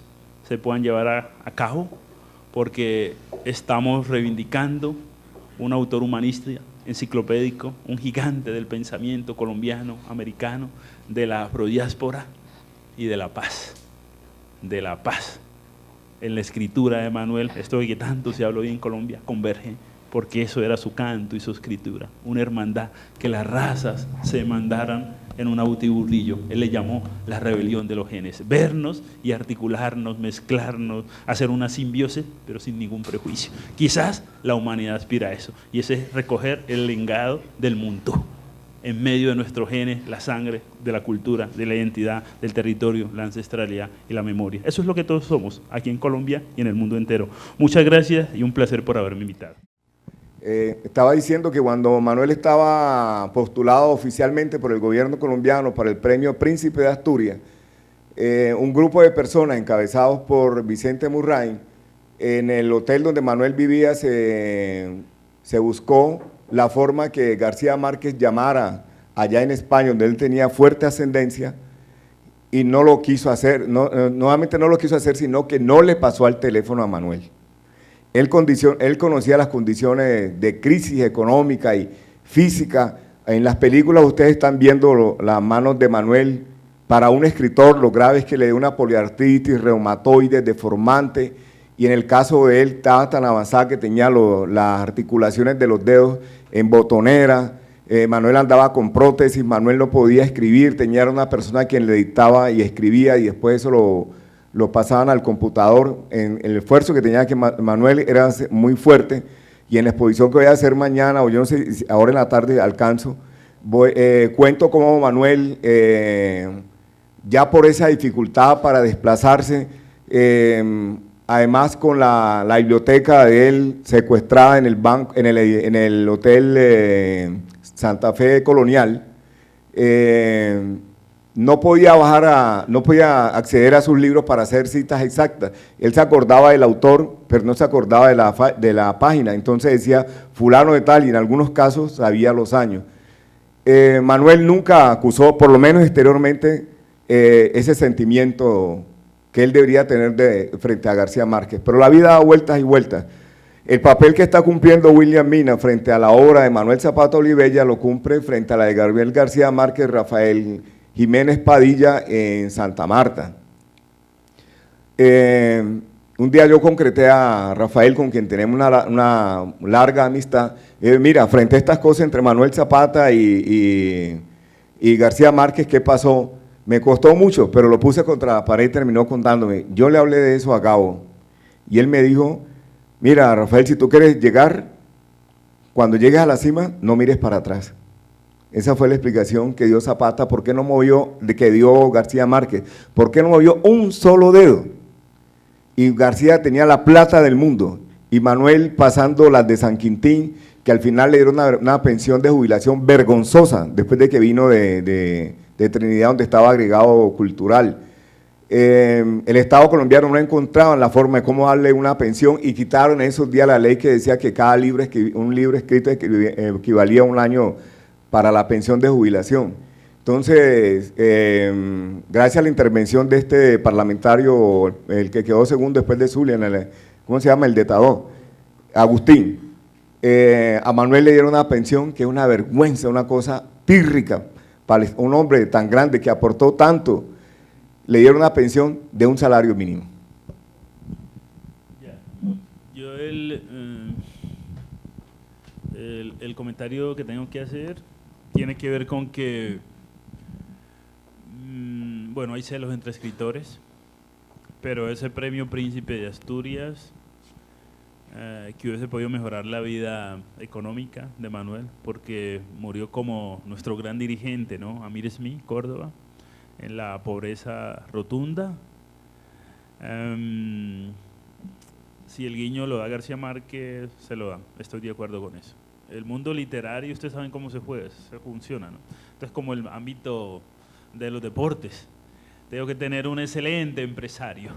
se puedan llevar a cabo, porque estamos reivindicando un autor humanista, enciclopédico, un gigante del pensamiento colombiano, americano, de la afrodiáspora y de la paz. De la paz. En la escritura de Manuel, esto de que tanto se habló hoy en Colombia, converge, porque eso era su canto y su escritura, una hermandad, que las razas se mandaran en un autiburrillo. Él le llamó la rebelión de los genes, vernos y articularnos, mezclarnos, hacer una simbiosis, pero sin ningún prejuicio. Quizás la humanidad aspira a eso, y ese es recoger el legado del mundo, en medio de nuestros genes, la sangre, de la cultura, de la identidad, del territorio, la ancestralidad y la memoria. Eso es lo que todos somos, aquí en Colombia y en el mundo entero. Muchas gracias y un placer por haberme invitado. Estaba diciendo que cuando Manuel estaba postulado oficialmente por el gobierno colombiano para el premio Príncipe de Asturias, un grupo de personas encabezados por Vicente Murray, en el hotel donde Manuel vivía se buscó la forma que García Márquez llamara allá en España, donde él tenía fuerte ascendencia, y no lo quiso hacer, nuevamente no lo quiso hacer, sino que no le pasó al teléfono a Manuel. Él conocía las condiciones de crisis económica y física. En las películas ustedes están viendo las manos de Manuel. Para un escritor lo grave es que le dio una poliartritis reumatoide deformante, y en el caso de él estaba tan avanzada que tenía las articulaciones de los dedos en botonera. Manuel andaba con prótesis, Manuel no podía escribir, tenía una persona quien le dictaba y escribía, y después eso lo pasaban al computador. El esfuerzo que tenía que Manuel era muy fuerte, y en la exposición que voy a hacer mañana, o yo no sé si ahora en la tarde alcanzo, cuento cómo Manuel, ya por esa dificultad para desplazarse, además con la biblioteca de él secuestrada en el hotel Santa Fe Colonial, no podía acceder a sus libros para hacer citas exactas. Él se acordaba del autor, pero no se acordaba de la página. Entonces decía fulano de tal, y en algunos casos sabía los años. Manuel nunca acusó, por lo menos exteriormente, ese sentimiento que él debería tener frente a García Márquez. Pero la vida da vueltas y vueltas. El papel que está cumpliendo William Mina frente a la obra de Manuel Zapata Olivella lo cumple frente a la de Gabriel García Márquez, Rafael Jiménez Padilla en Santa Marta. Un día yo concreté a Rafael, con quien tenemos una larga amistad. Mira, frente a estas cosas entre Manuel Zapata y García Márquez, ¿qué pasó? Me costó mucho, pero lo puse contra la pared y terminó contándome. Yo le hablé de eso a Gabo, y él me dijo, mira, Rafael, si tú quieres llegar, cuando llegues a la cima, no mires para atrás. Esa fue la explicación que dio Zapata. ¿Por qué no movió, que dio García Márquez? ¿Por qué no movió un solo dedo? y García tenía la plata del mundo, y Manuel pasando las de San Quintín, que al final le dieron una pensión de jubilación vergonzosa, después de que vino de Trinidad, donde estaba agregado cultural. El Estado colombiano no encontraba la forma de cómo darle una pensión, y quitaron en esos días la ley que decía que cada un libro escrito equivalía a un año para la pensión de jubilación. Entonces, gracias a la intervención de este parlamentario, el que quedó segundo después de Zulia, ¿cómo se llama? El de Tadó, Agustín, a Manuel le dieron una pensión que es una vergüenza, una cosa pírrica, para un hombre tan grande que aportó tanto, le dieron una pensión de un salario mínimo. Yo el comentario que tengo que hacer tiene que ver con que, bueno, hay celos entre escritores, pero ese premio Príncipe de Asturias, que hubiese podido mejorar la vida económica de Manuel, porque murió como nuestro gran dirigente, ¿no? Amir Smith, Córdoba, en la pobreza rotunda. Si el guiño lo da García Márquez, se lo dan, estoy de acuerdo con eso. El mundo literario, ustedes saben cómo se juega, se funciona, ¿no? Entonces, como el ámbito de los deportes, tengo que tener un excelente empresario,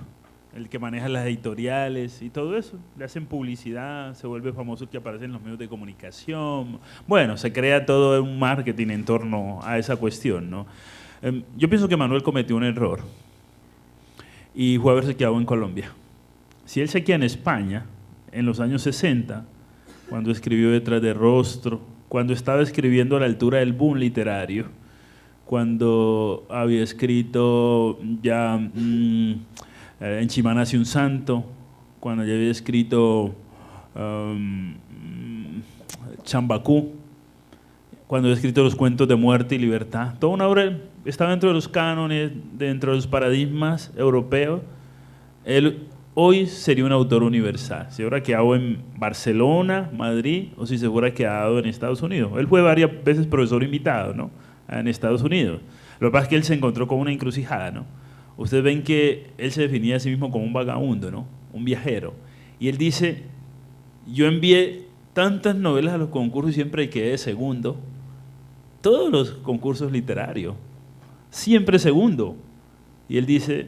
el que maneja las editoriales y todo eso, le hacen publicidad, se vuelve famoso, el que aparece en los medios de comunicación, bueno, se crea todo un marketing en torno a esa cuestión, ¿no? Yo pienso que Manuel cometió un error y fue haberse quedado en Colombia. Si él se queda en España, en los años 60, cuando escribió Detrás del Rostro, cuando estaba escribiendo a la altura del boom literario, cuando había escrito ya En Chimá nace un santo, cuando ya había escrito Chambacú, cuando había escrito los cuentos de muerte y libertad, toda una obra estaba dentro de los cánones, dentro de los paradigmas europeos. Él hoy sería un autor universal, si hubiera quedado en Barcelona, Madrid, o si se hubiera quedado en Estados Unidos. Él fue varias veces profesor invitado, ¿no?, en Estados Unidos. Lo que pasa es que él se encontró con una encrucijada, ¿no? Ustedes ven que él se definía a sí mismo como un vagabundo, ¿no?, un viajero. Y él dice, yo envié tantas novelas a los concursos y siempre quedé segundo. Todos los concursos literarios, siempre segundo. Y él dice,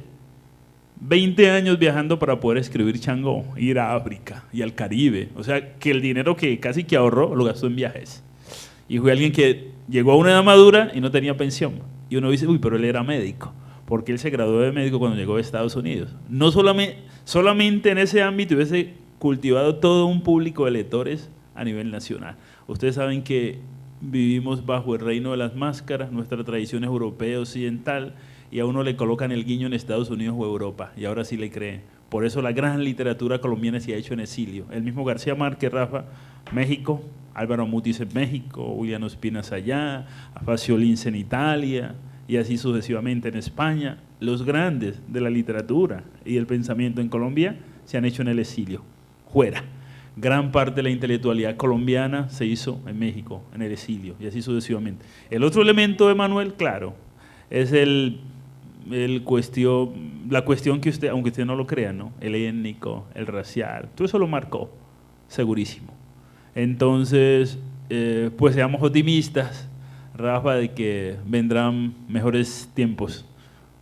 20 años viajando para poder escribir Changó, ir a África y al Caribe. O sea, que el dinero que casi que ahorró lo gastó en viajes. Y fue alguien que llegó a una edad madura y no tenía pensión. Y uno dice, uy, pero él era médico, porque él se graduó de médico cuando llegó a Estados Unidos. No solamente en ese ámbito hubiese cultivado todo un público de lectores a nivel nacional. Ustedes saben que vivimos bajo el reino de las máscaras, nuestra tradición es europea, occidental, y a uno le colocan el guiño en Estados Unidos o Europa, y ahora sí le creen. Por eso la gran literatura colombiana se ha hecho en exilio. El mismo García Márquez, Rafa, México, Álvaro Mutis en México, William Ospinas allá, Afacio Lince en Italia, y así sucesivamente en España. Los grandes de la literatura y el pensamiento en Colombia se han hecho en el exilio, fuera. Gran parte de la intelectualidad colombiana se hizo en México, en el exilio, y así sucesivamente. El otro elemento de Manuel, claro, es la cuestión que usted, aunque usted no lo crea, ¿no?, el étnico, el racial, todo eso lo marcó, segurísimo. Entonces, pues seamos optimistas, Rafa, de que vendrán mejores tiempos,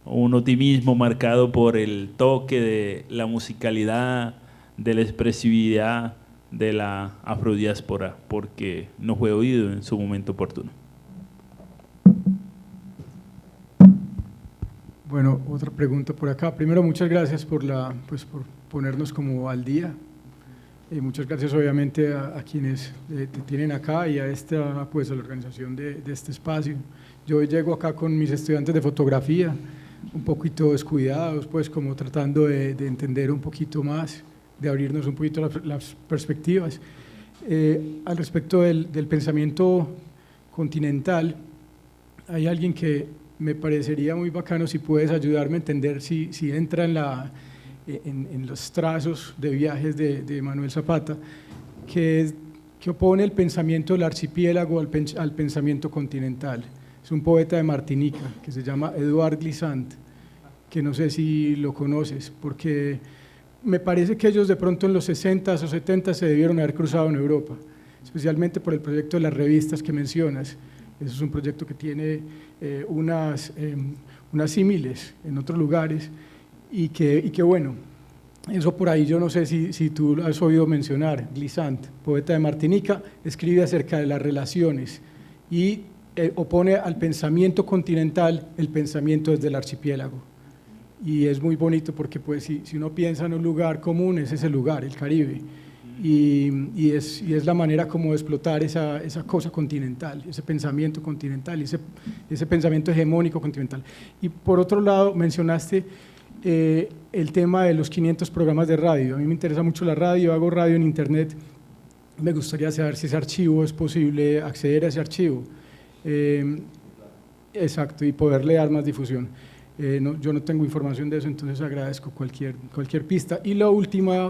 un optimismo marcado por el toque de la musicalidad, de la expresividad de la afrodiáspora, porque no fue oído en su momento oportuno. Bueno, otra pregunta por acá. Primero, muchas gracias por por ponernos como al día. Muchas gracias obviamente a quienes te tienen acá y a esta, pues, a la organización de este espacio. Yo llego acá con mis estudiantes de fotografía, un poquito descuidados, pues como tratando de entender un poquito más, de abrirnos un poquito las perspectivas. Al respecto del pensamiento continental, hay alguien que me parecería muy bacano si puedes ayudarme a entender si entra en los trazos de viajes de Manuel Zapata, que opone el pensamiento del archipiélago al pensamiento continental. Es un poeta de Martinica que se llama Edouard Glissant, que no sé si lo conoces, porque me parece que ellos de pronto en los 60s o 70s se debieron haber cruzado en Europa, especialmente por el proyecto de las revistas que mencionas. Eso es un proyecto que tiene unas símiles en otros lugares y que bueno, eso por ahí yo no sé si tú lo has oído mencionar. Glissant, poeta de Martinica, escribe acerca de las relaciones y opone al pensamiento continental el pensamiento desde el archipiélago. Y es muy bonito porque pues, si uno piensa en un lugar común, ese es el lugar, el Caribe. Y es la manera como de explotar esa cosa continental, ese pensamiento continental, ese pensamiento hegemónico continental. Y por otro lado, mencionaste el tema de los 500 programas de radio. A mí me interesa mucho la radio, hago radio en internet. Me gustaría saber si ese archivo es posible acceder a ese archivo. Exacto, y poderle dar más difusión. Yo no tengo información de eso, entonces agradezco cualquier pista. Y la última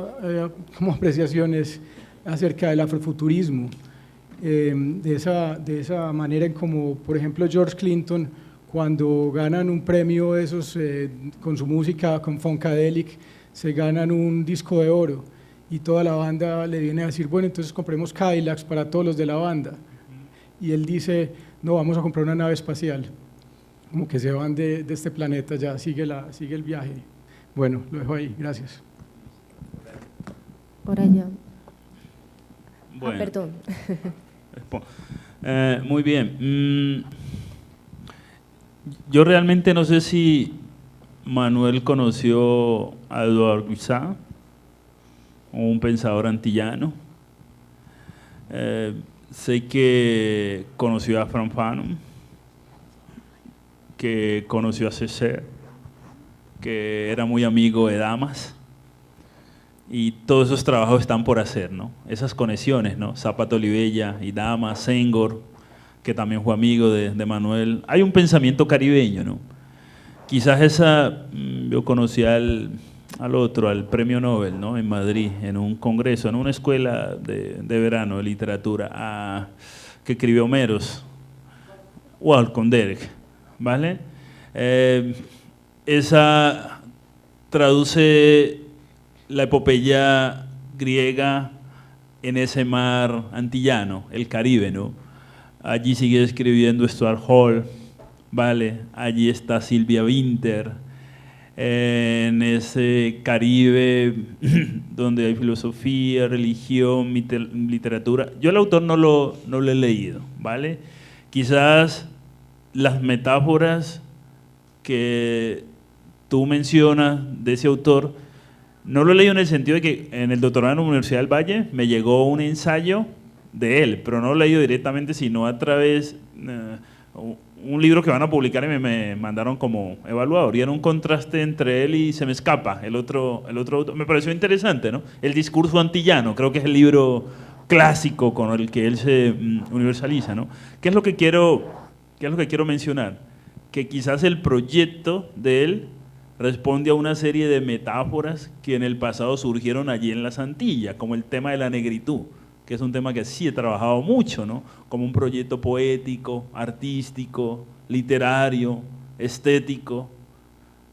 como apreciación es acerca del afrofuturismo, de esa manera en como, por ejemplo, George Clinton, cuando ganan un premio esos, con su música, con Funkadelic, se ganan un disco de oro y toda la banda le viene a decir, bueno, entonces compremos Cadillacs para todos los de la banda. Y él dice, no, vamos a comprar una nave espacial. Como que se van de este planeta, ya sigue el viaje. Bueno, lo dejo ahí, gracias. Por allá. Bueno. Perdón. Muy bien. Yo realmente no sé si Manuel conoció a Edouard Glissant, un pensador antillano. Sé que conoció a Frantz Fanon, que conoció a Césaire, que era muy amigo de Damas, y todos esos trabajos están por hacer, ¿no? Esas conexiones, ¿no? Zápata Olivella y Damas, Senghor, que también fue amigo de Manuel. Hay un pensamiento caribeño, ¿no? Quizás yo conocí al premio Nobel, ¿no? En Madrid, en un congreso, en una escuela de verano de literatura, que escribió Homeros, con Derek, ¿vale? Esa traduce la epopeya griega en ese mar antillano, el Caribe, ¿no? Allí sigue escribiendo Stuart Hall, ¿vale? Allí está Sylvia Wynter, en ese Caribe donde hay filosofía, religión, literatura. Yo el autor no lo he leído, ¿vale? Quizás las metáforas que tú mencionas de ese autor, no lo he leído en el sentido de que en el doctorado en la Universidad del Valle me llegó un ensayo de él, pero no lo he leído directamente, sino a través un libro que van a publicar y me mandaron como evaluador, y era un contraste entre él y Se me escapa, el otro autor. Me pareció interesante, ¿no? El discurso antillano, creo que es el libro clásico con el que él se universaliza, ¿no? ¿Qué es lo que quiero mencionar? Que quizás el proyecto de él responde a una serie de metáforas que en el pasado surgieron allí en las Antillas, como el tema de la negritud, que es un tema que sí he trabajado mucho, ¿no? Como un proyecto poético, artístico, literario, estético,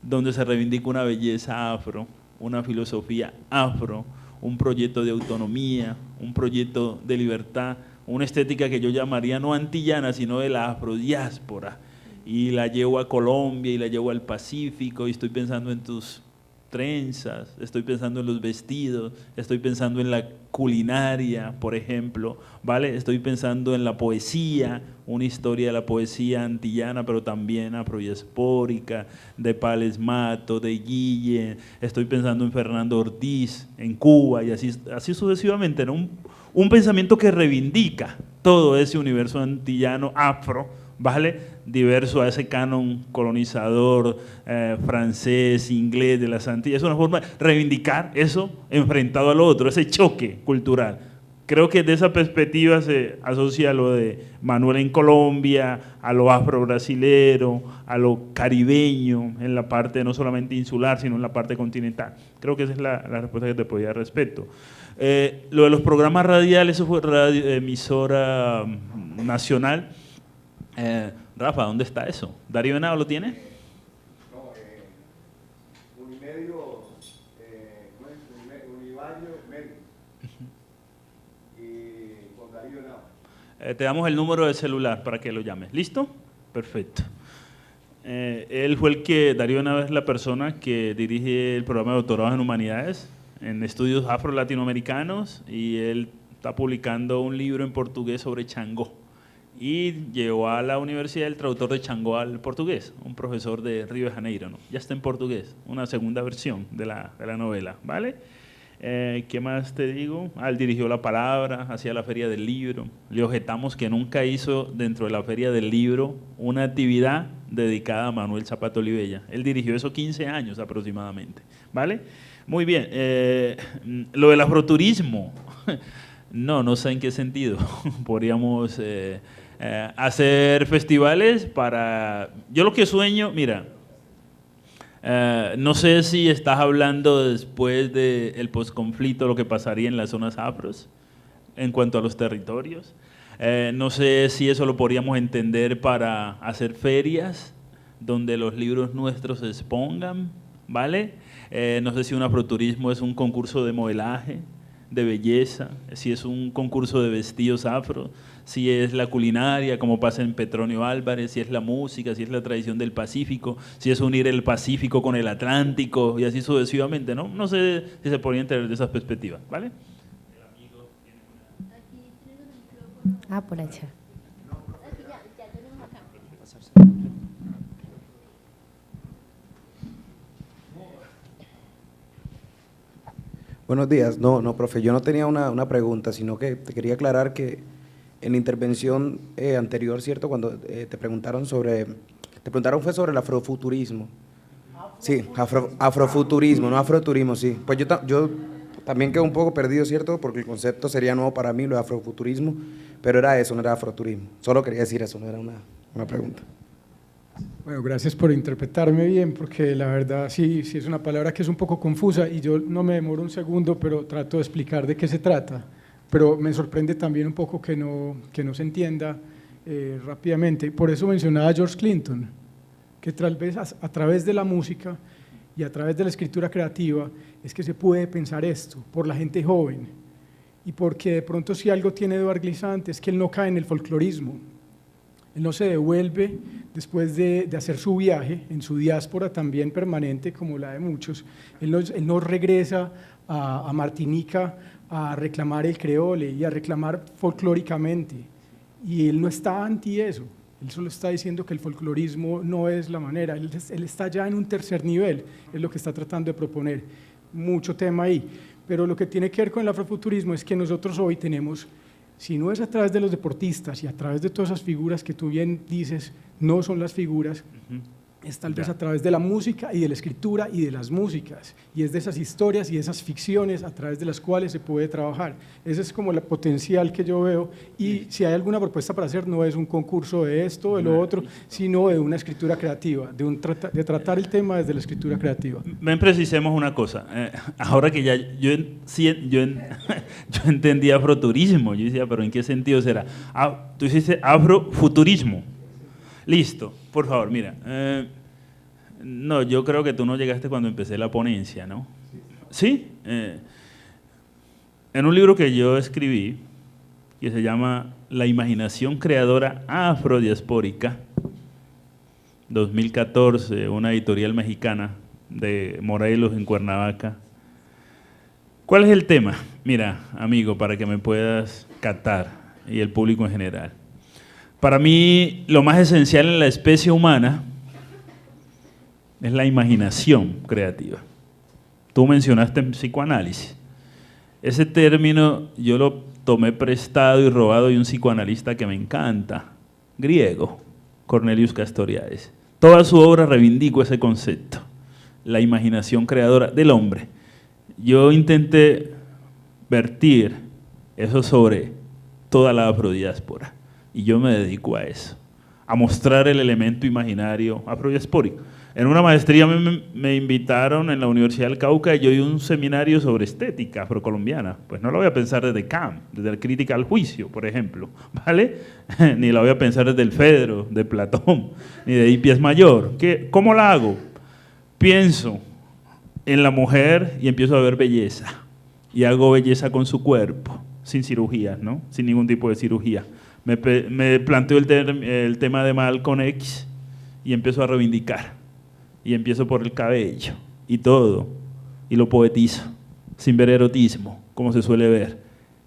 donde se reivindica una belleza afro, una filosofía afro, un proyecto de autonomía, un proyecto de libertad, una estética que yo llamaría no antillana, sino de la afrodiáspora, y la llevo a Colombia y la llevo al Pacífico, y estoy pensando en tus trenzas, estoy pensando en los vestidos, estoy pensando en la culinaria, por ejemplo, ¿vale? Estoy pensando en la poesía, una historia de la poesía antillana, pero también afrodiaspórica, de Pales Mato, de Guille, estoy pensando en Fernando Ortiz, en Cuba, y así sucesivamente, ¿no? Un pensamiento que reivindica todo ese universo antillano afro, ¿vale? Diverso a ese canon colonizador francés, inglés de las Antillas. Es una forma de reivindicar eso enfrentado al otro, ese choque cultural. Creo que de esa perspectiva se asocia a lo de Manuel en Colombia, a lo afro-brasilero, a lo caribeño, en la parte no solamente insular, sino en la parte continental. Creo que esa es la respuesta que te podía dar al respecto. Lo de los programas radiales, eso fue emisora nacional. Rafa, ¿dónde está eso? ¿Darío Venado lo tiene? No, Unimedio, Te damos el número de celular para que lo llames. ¿Listo? Perfecto. Él fue Darío Nava es la persona que dirige el programa de doctorado en humanidades, en estudios afro-latinoamericanos, y él está publicando un libro en portugués sobre Changó. Y llevó a la universidad el traductor de Changó al portugués, un profesor de Río de Janeiro, ¿no? Ya está en portugués, una segunda versión de la novela, ¿vale? ¿Qué más te digo? Él dirigió La Palabra, hacía la Feria del Libro. Le objetamos que nunca hizo dentro de la Feria del Libro una actividad dedicada a Manuel Zapato Olivella. Él dirigió eso 15 años aproximadamente, ¿vale? Muy bien. Lo del afroturismo, no sé en qué sentido. Podríamos hacer festivales para... Yo lo que sueño, mira... no sé si estás hablando después del posconflicto, lo que pasaría en las zonas afros en cuanto a los territorios. No sé si eso lo podríamos entender para hacer ferias donde los libros nuestros se expongan, ¿vale? No sé si un afroturismo es un concurso de modelaje, de belleza, si es un concurso de vestidos afro, si es la culinaria, como pasa en Petronio Álvarez, si es la música, si es la tradición del Pacífico, si es unir el Pacífico con el Atlántico y así sucesivamente, ¿no? No sé si se podría entender de esas perspectivas, ¿vale? Por allá. Buenos días. No, profe, yo no tenía una pregunta, sino que te quería aclarar que en la intervención anterior, ¿cierto? Cuando te preguntaron fue sobre el afrofuturismo. Sí, afrofuturismo, no afroturismo, sí. Pues yo también quedo un poco perdido, ¿cierto? Porque el concepto sería nuevo para mí, lo de afrofuturismo, pero era eso, no era afroturismo. Solo quería decir eso, no era una pregunta. Bueno, gracias por interpretarme bien, porque la verdad sí es una palabra que es un poco confusa y yo no me demoro un segundo, pero trato de explicar de qué se trata. Pero me sorprende también un poco que no se entienda rápidamente. Por eso mencionaba a George Clinton, que tal vez a través de la música y a través de la escritura creativa es que se puede pensar esto por la gente joven. Y porque de pronto si algo tiene Edouard Glissant es que él no cae en el folclorismo. Él no se devuelve después de hacer su viaje, en su diáspora también permanente, como la de muchos. Él no regresa a Martinica a reclamar el creole y a reclamar folclóricamente. Y él no está anti eso. Él solo está diciendo que el folclorismo no es la manera. Él está ya en un tercer nivel, es lo que está tratando de proponer. Mucho tema ahí. Pero lo que tiene que ver con el afrofuturismo es que nosotros hoy tenemos... Si no es a través de los deportistas y a través de todas esas figuras que tú bien dices, no son las figuras, es tal vez a través de la música y de la escritura y de las músicas, y es de esas historias y de esas ficciones a través de las cuales se puede trabajar. Ese es como el potencial que yo veo, y si hay alguna propuesta para hacer, no es un concurso de esto o de lo otro, sino de una escritura creativa, de tratar el tema desde la escritura creativa. Ven, precisemos una cosa, ahora que ya yo entendí afroturismo, yo decía, pero ¿en qué sentido será? Tú hiciste afrofuturismo. Listo, por favor, mira. No, yo creo que tú no llegaste cuando empecé la ponencia, ¿no? ¿Sí? En un libro que yo escribí, que se llama La imaginación creadora afrodiaspórica, 2014, una editorial mexicana de Morelos en Cuernavaca. ¿Cuál es el tema? Mira, amigo, para que me puedas captar, y el público en general. Para mí, lo más esencial en la especie humana es la imaginación creativa. Tú mencionaste psicoanálisis. Ese término yo lo tomé prestado y robado de un psicoanalista que me encanta, griego, Cornelius Castoriadis. Toda su obra reivindico ese concepto, la imaginación creadora del hombre. Yo intenté vertir eso sobre toda la afrodiáspora. Y yo me dedico a eso, a mostrar el elemento imaginario afrodiaspórico. En una maestría me invitaron en la Universidad del Cauca y yo di un seminario sobre estética afrocolombiana. Pues no lo voy a pensar desde Kant, desde la crítica al juicio, por ejemplo, ¿vale? Ni la voy a pensar desde el Fedro, de Platón, ni de Hippias Mayor. ¿Cómo la hago? Pienso en la mujer y empiezo a ver belleza. y hago belleza con su cuerpo, sin cirugía, ¿no? Sin ningún tipo de cirugía. Me planteo el tema de Malcolm X y empiezo a reivindicar. Y empiezo por el cabello y todo, y lo poetizo, sin ver erotismo, como se suele ver.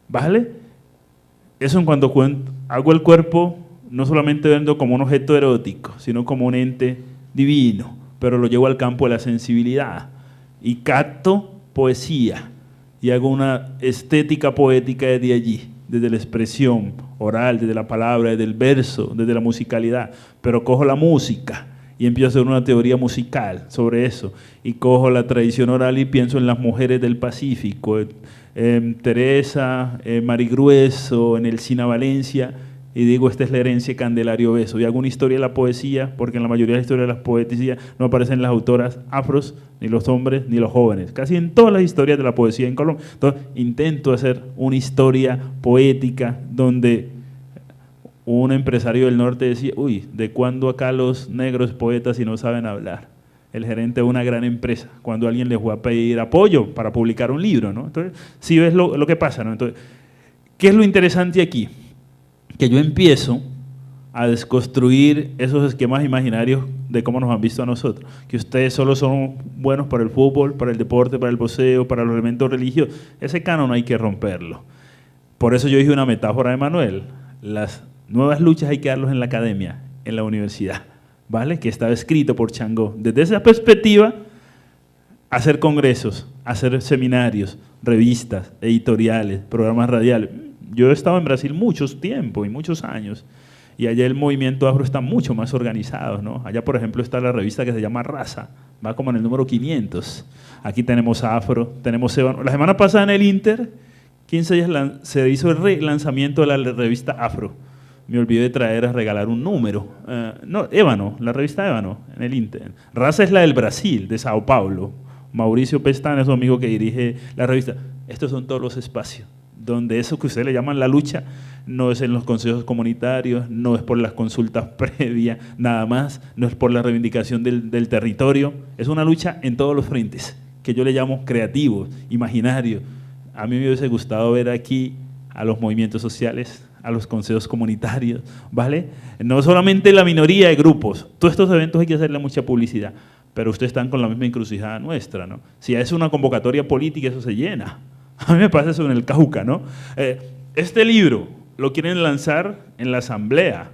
¿Vale? Eso en cuanto hago el cuerpo, no solamente viendo como un objeto erótico, sino como un ente divino, pero lo llevo al campo de la sensibilidad. Y capto poesía, y hago una estética poética desde allí, desde la expresión oral, desde la palabra, desde el verso, desde la musicalidad, pero cojo la música y empiezo a hacer una teoría musical sobre eso, y cojo la tradición oral y pienso en las mujeres del Pacífico, Teresa, Marigrueso, en el Sina Valencia, y digo, esta es la herencia de Candelario Beso, y hago una historia de la poesía, porque en la mayoría de las historias de las poesías no aparecen las autoras afros, ni los hombres, ni los jóvenes, casi en todas las historias de la poesía en Colombia. Entonces, intento hacer una historia poética donde un empresario del norte decía, uy, ¿de cuándo acá los negros poetas y no saben hablar? El gerente de una gran empresa, cuando alguien les fue a pedir apoyo para publicar un libro, ¿no? Entonces, sí ves lo que pasa, ¿no? Entonces, ¿qué es lo interesante aquí? Que yo empiezo a desconstruir esos esquemas imaginarios de cómo nos han visto a nosotros, que ustedes solo son buenos para el fútbol, para el deporte, para el boxeo, para los elementos religiosos. Ese canon hay que romperlo. Por eso yo dije una metáfora de Manuel, las nuevas luchas hay que darlos en la academia, en la universidad, ¿vale? Que estaba escrito por Changó. Desde esa perspectiva, hacer congresos, hacer seminarios, revistas, editoriales, programas radiales. Yo he estado en Brasil muchos tiempos y muchos años, y allá el movimiento afro está mucho más organizado, ¿no? Allá, por ejemplo, está la revista que se llama Raza, va como en el número 500. Aquí tenemos Afro, tenemos Ébano. La semana pasada en el Inter, 15 días se hizo el relanzamiento de la revista Afro. Me olvidé de traer a regalar un número. No, Ébano, la revista Ébano, en el Inter. Raza es la del Brasil, de Sao Paulo. Mauricio Pestana es su amigo que dirige la revista. Estos son todos los espacios donde eso que ustedes le llaman la lucha no es en los consejos comunitarios, no es por las consultas previas, nada más, no es por la reivindicación del territorio, es una lucha en todos los frentes, que yo le llamo creativos, imaginarios. A mí me hubiese gustado ver aquí a los movimientos sociales, a los consejos comunitarios, ¿vale? No solamente la minoría de grupos, todos estos eventos hay que hacerle mucha publicidad, pero ustedes están con la misma encrucijada nuestra, ¿no? Si es una convocatoria política, eso se llena. A mí me pasa eso en el Cauca, ¿no? Este libro lo quieren lanzar en la asamblea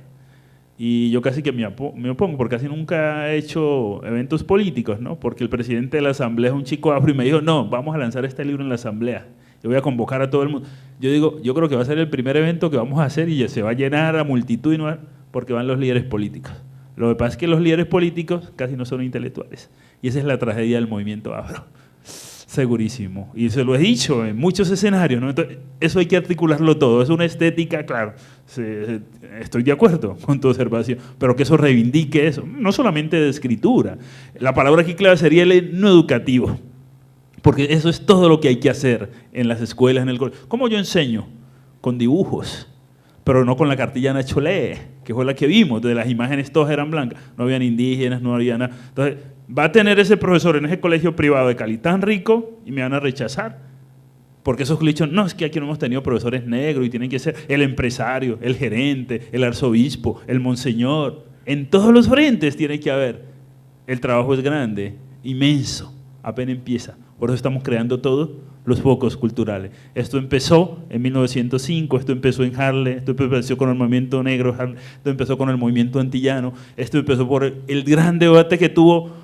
y yo casi que me opongo porque casi nunca he hecho eventos políticos, ¿no? Porque el presidente de la asamblea es un chico afro y me dijo, no, vamos a lanzar este libro en la asamblea. Yo voy a convocar a todo el mundo. Yo digo, yo creo que va a ser el primer evento que vamos a hacer y se va a llenar a multitud y no, porque van los líderes políticos. Lo que pasa es que los líderes políticos casi no son intelectuales y esa es la tragedia del movimiento afro. Segurísimo, y se lo he dicho en muchos escenarios, ¿no? Entonces, eso hay que articularlo todo, es una estética, claro, estoy de acuerdo con tu observación, pero que eso reivindique eso, no solamente de escritura, la palabra aquí clave sería el no educativo, porque eso es todo lo que hay que hacer en las escuelas, en el colegio. ¿Cómo yo enseño? Con dibujos, pero no con la cartilla Nacho Lee, que fue la que vimos, de las imágenes todas eran blancas, no habían indígenas, no había nada. Entonces, va a tener ese profesor en ese colegio privado de Cali tan rico y me van a rechazar. Porque esos clichés, no, es que aquí no hemos tenido profesores negros y tienen que ser el empresario, el gerente, el arzobispo, el monseñor. En todos los frentes tiene que haber. El trabajo es grande, inmenso, apenas empieza. Por eso estamos creando todos los focos culturales. Esto empezó en 1905, esto empezó en Harlem, esto empezó con el movimiento negro, esto empezó con el movimiento antillano, esto empezó por el gran debate que tuvo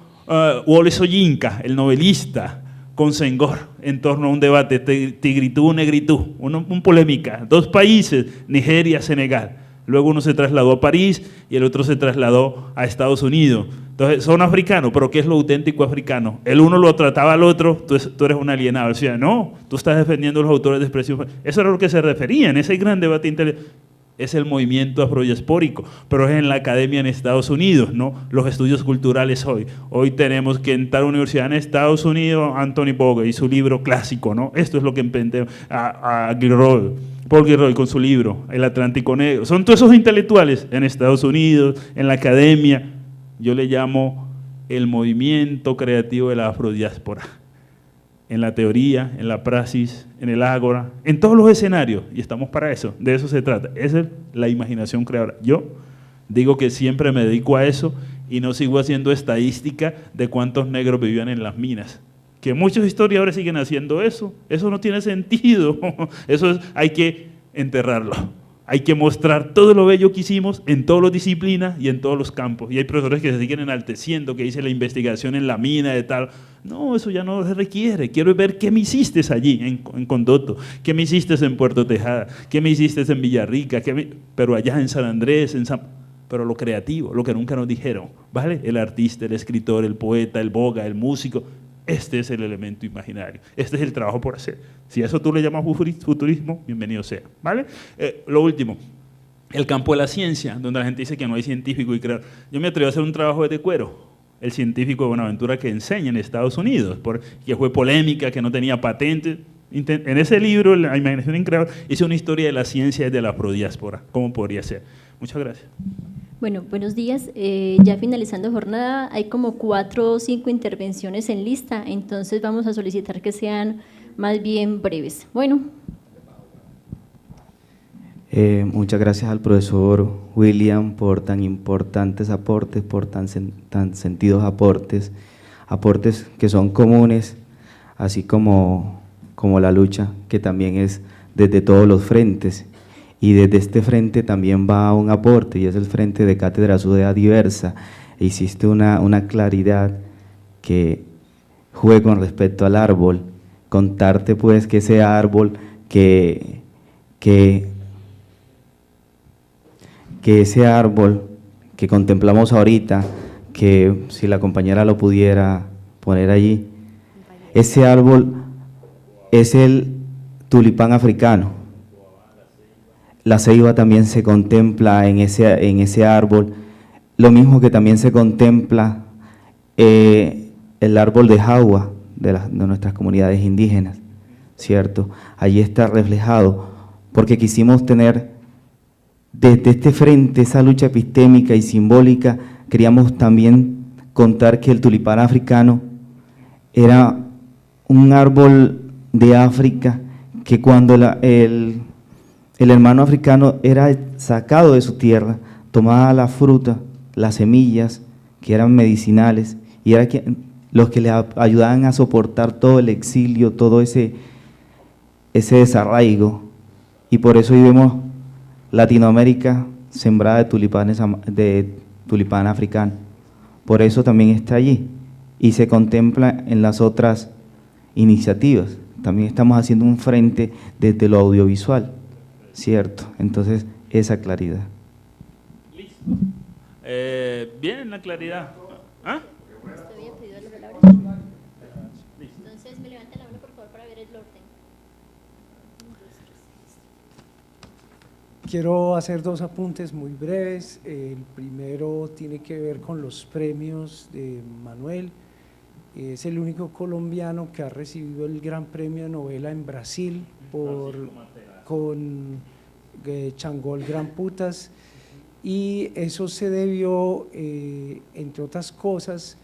Wole Soyinka, el novelista, con Senghor, en torno a un debate, tigritú, negritú, un polémica, dos países, Nigeria, Senegal. Luego uno se trasladó a París y el otro se trasladó a Estados Unidos. Entonces, son africanos, pero ¿qué es lo auténtico africano? El uno lo trataba al otro, tú eres un alienado. O sea, no, tú estás defendiendo a los autores de expresión. Eso era lo que se refería en ese gran debate intelectual. Es el movimiento afrodiaspórico, pero es en la academia en Estados Unidos, ¿no? Los estudios culturales hoy. Hoy tenemos que en tal universidad en Estados Unidos, Anthony Bogue y su libro clásico, ¿no? Esto es lo que emprende a Gilroy, Paul Gilroy con su libro, El Atlántico Negro. Son todos esos intelectuales en Estados Unidos, en la academia. Yo le llamo el movimiento creativo de la afrodiáspora. en la teoría, en la praxis, en el ágora, en todos los escenarios, y estamos para eso, de eso se trata. Esa es la imaginación creadora. Yo digo que siempre me dedico a eso y no sigo haciendo estadística de cuántos negros vivían en las minas. Que muchos historiadores siguen haciendo eso no tiene sentido, hay que enterrarlo. Hay que mostrar todo lo bello que hicimos en todas las disciplinas y en todos los campos. Y hay profesores que se siguen enalteciendo, que dice la investigación en la mina de tal. No, eso ya no se requiere. Quiero ver qué me hiciste allí en Condoto, qué me hiciste en Puerto Tejada, qué me hiciste en Villarrica, pero allá en San Andrés, pero lo creativo, lo que nunca nos dijeron, ¿vale? El artista, el escritor, el poeta, el boga, el músico. Este es el elemento imaginario, este es el trabajo por hacer. Si a eso tú le llamas futurismo, bienvenido sea, ¿vale? Lo último, el campo de la ciencia, donde la gente dice que no hay científico y creador. Yo me atrevo a hacer un trabajo de cuero, el científico de Buenaventura que enseña en Estados Unidos, que fue polémica, que no tenía patente. En ese libro, La imaginación increíble, hice una historia de la ciencia desde la afrodiáspora, cómo podría ser. Muchas gracias. Bueno, buenos días. Ya finalizando jornada, hay como 4 o 5 intervenciones en lista, entonces vamos a solicitar que sean más bien breves. Bueno. Muchas gracias al profesor William por tan importantes aportes, por tan sentidos aportes que son comunes, así como la lucha, que también es desde todos los frentes. Y desde este frente también va un aporte, y es el frente de Cátedra Sudea Diversa. E hiciste una claridad que jugué con respecto al árbol, contarte pues que ese árbol, que ese árbol que contemplamos ahorita, que si la compañera lo pudiera poner allí, ese árbol es el tulipán africano. La ceiba también se contempla en ese árbol, lo mismo que también se contempla el árbol de jagua de nuestras comunidades indígenas, ¿cierto? Allí está reflejado, porque quisimos tener desde este frente esa lucha epistémica y simbólica. Queríamos también contar que el tulipán africano era un árbol de África que cuando el hermano africano era sacado de su tierra, tomaba la fruta, las semillas, que eran medicinales, y eran los que le ayudaban a soportar todo el exilio, todo ese desarraigo. Y por eso hoy vemos Latinoamérica sembrada de tulipán africano. Por eso también está allí, y se contempla en las otras iniciativas. También estamos haciendo un frente desde lo audiovisual, ¿cierto? Entonces, esa claridad. Listo. Bien, la claridad. ¿Ah? Usted había pedido la palabra. Entonces, me levanta la mano, por favor, para ver el orden. Quiero hacer 2 apuntes muy breves. El primero tiene que ver con los premios de Manuel. Es el único colombiano que ha recibido el Gran Premio de Novela en Brasil con Changol Gran Putas, y eso se debió, entre otras cosas,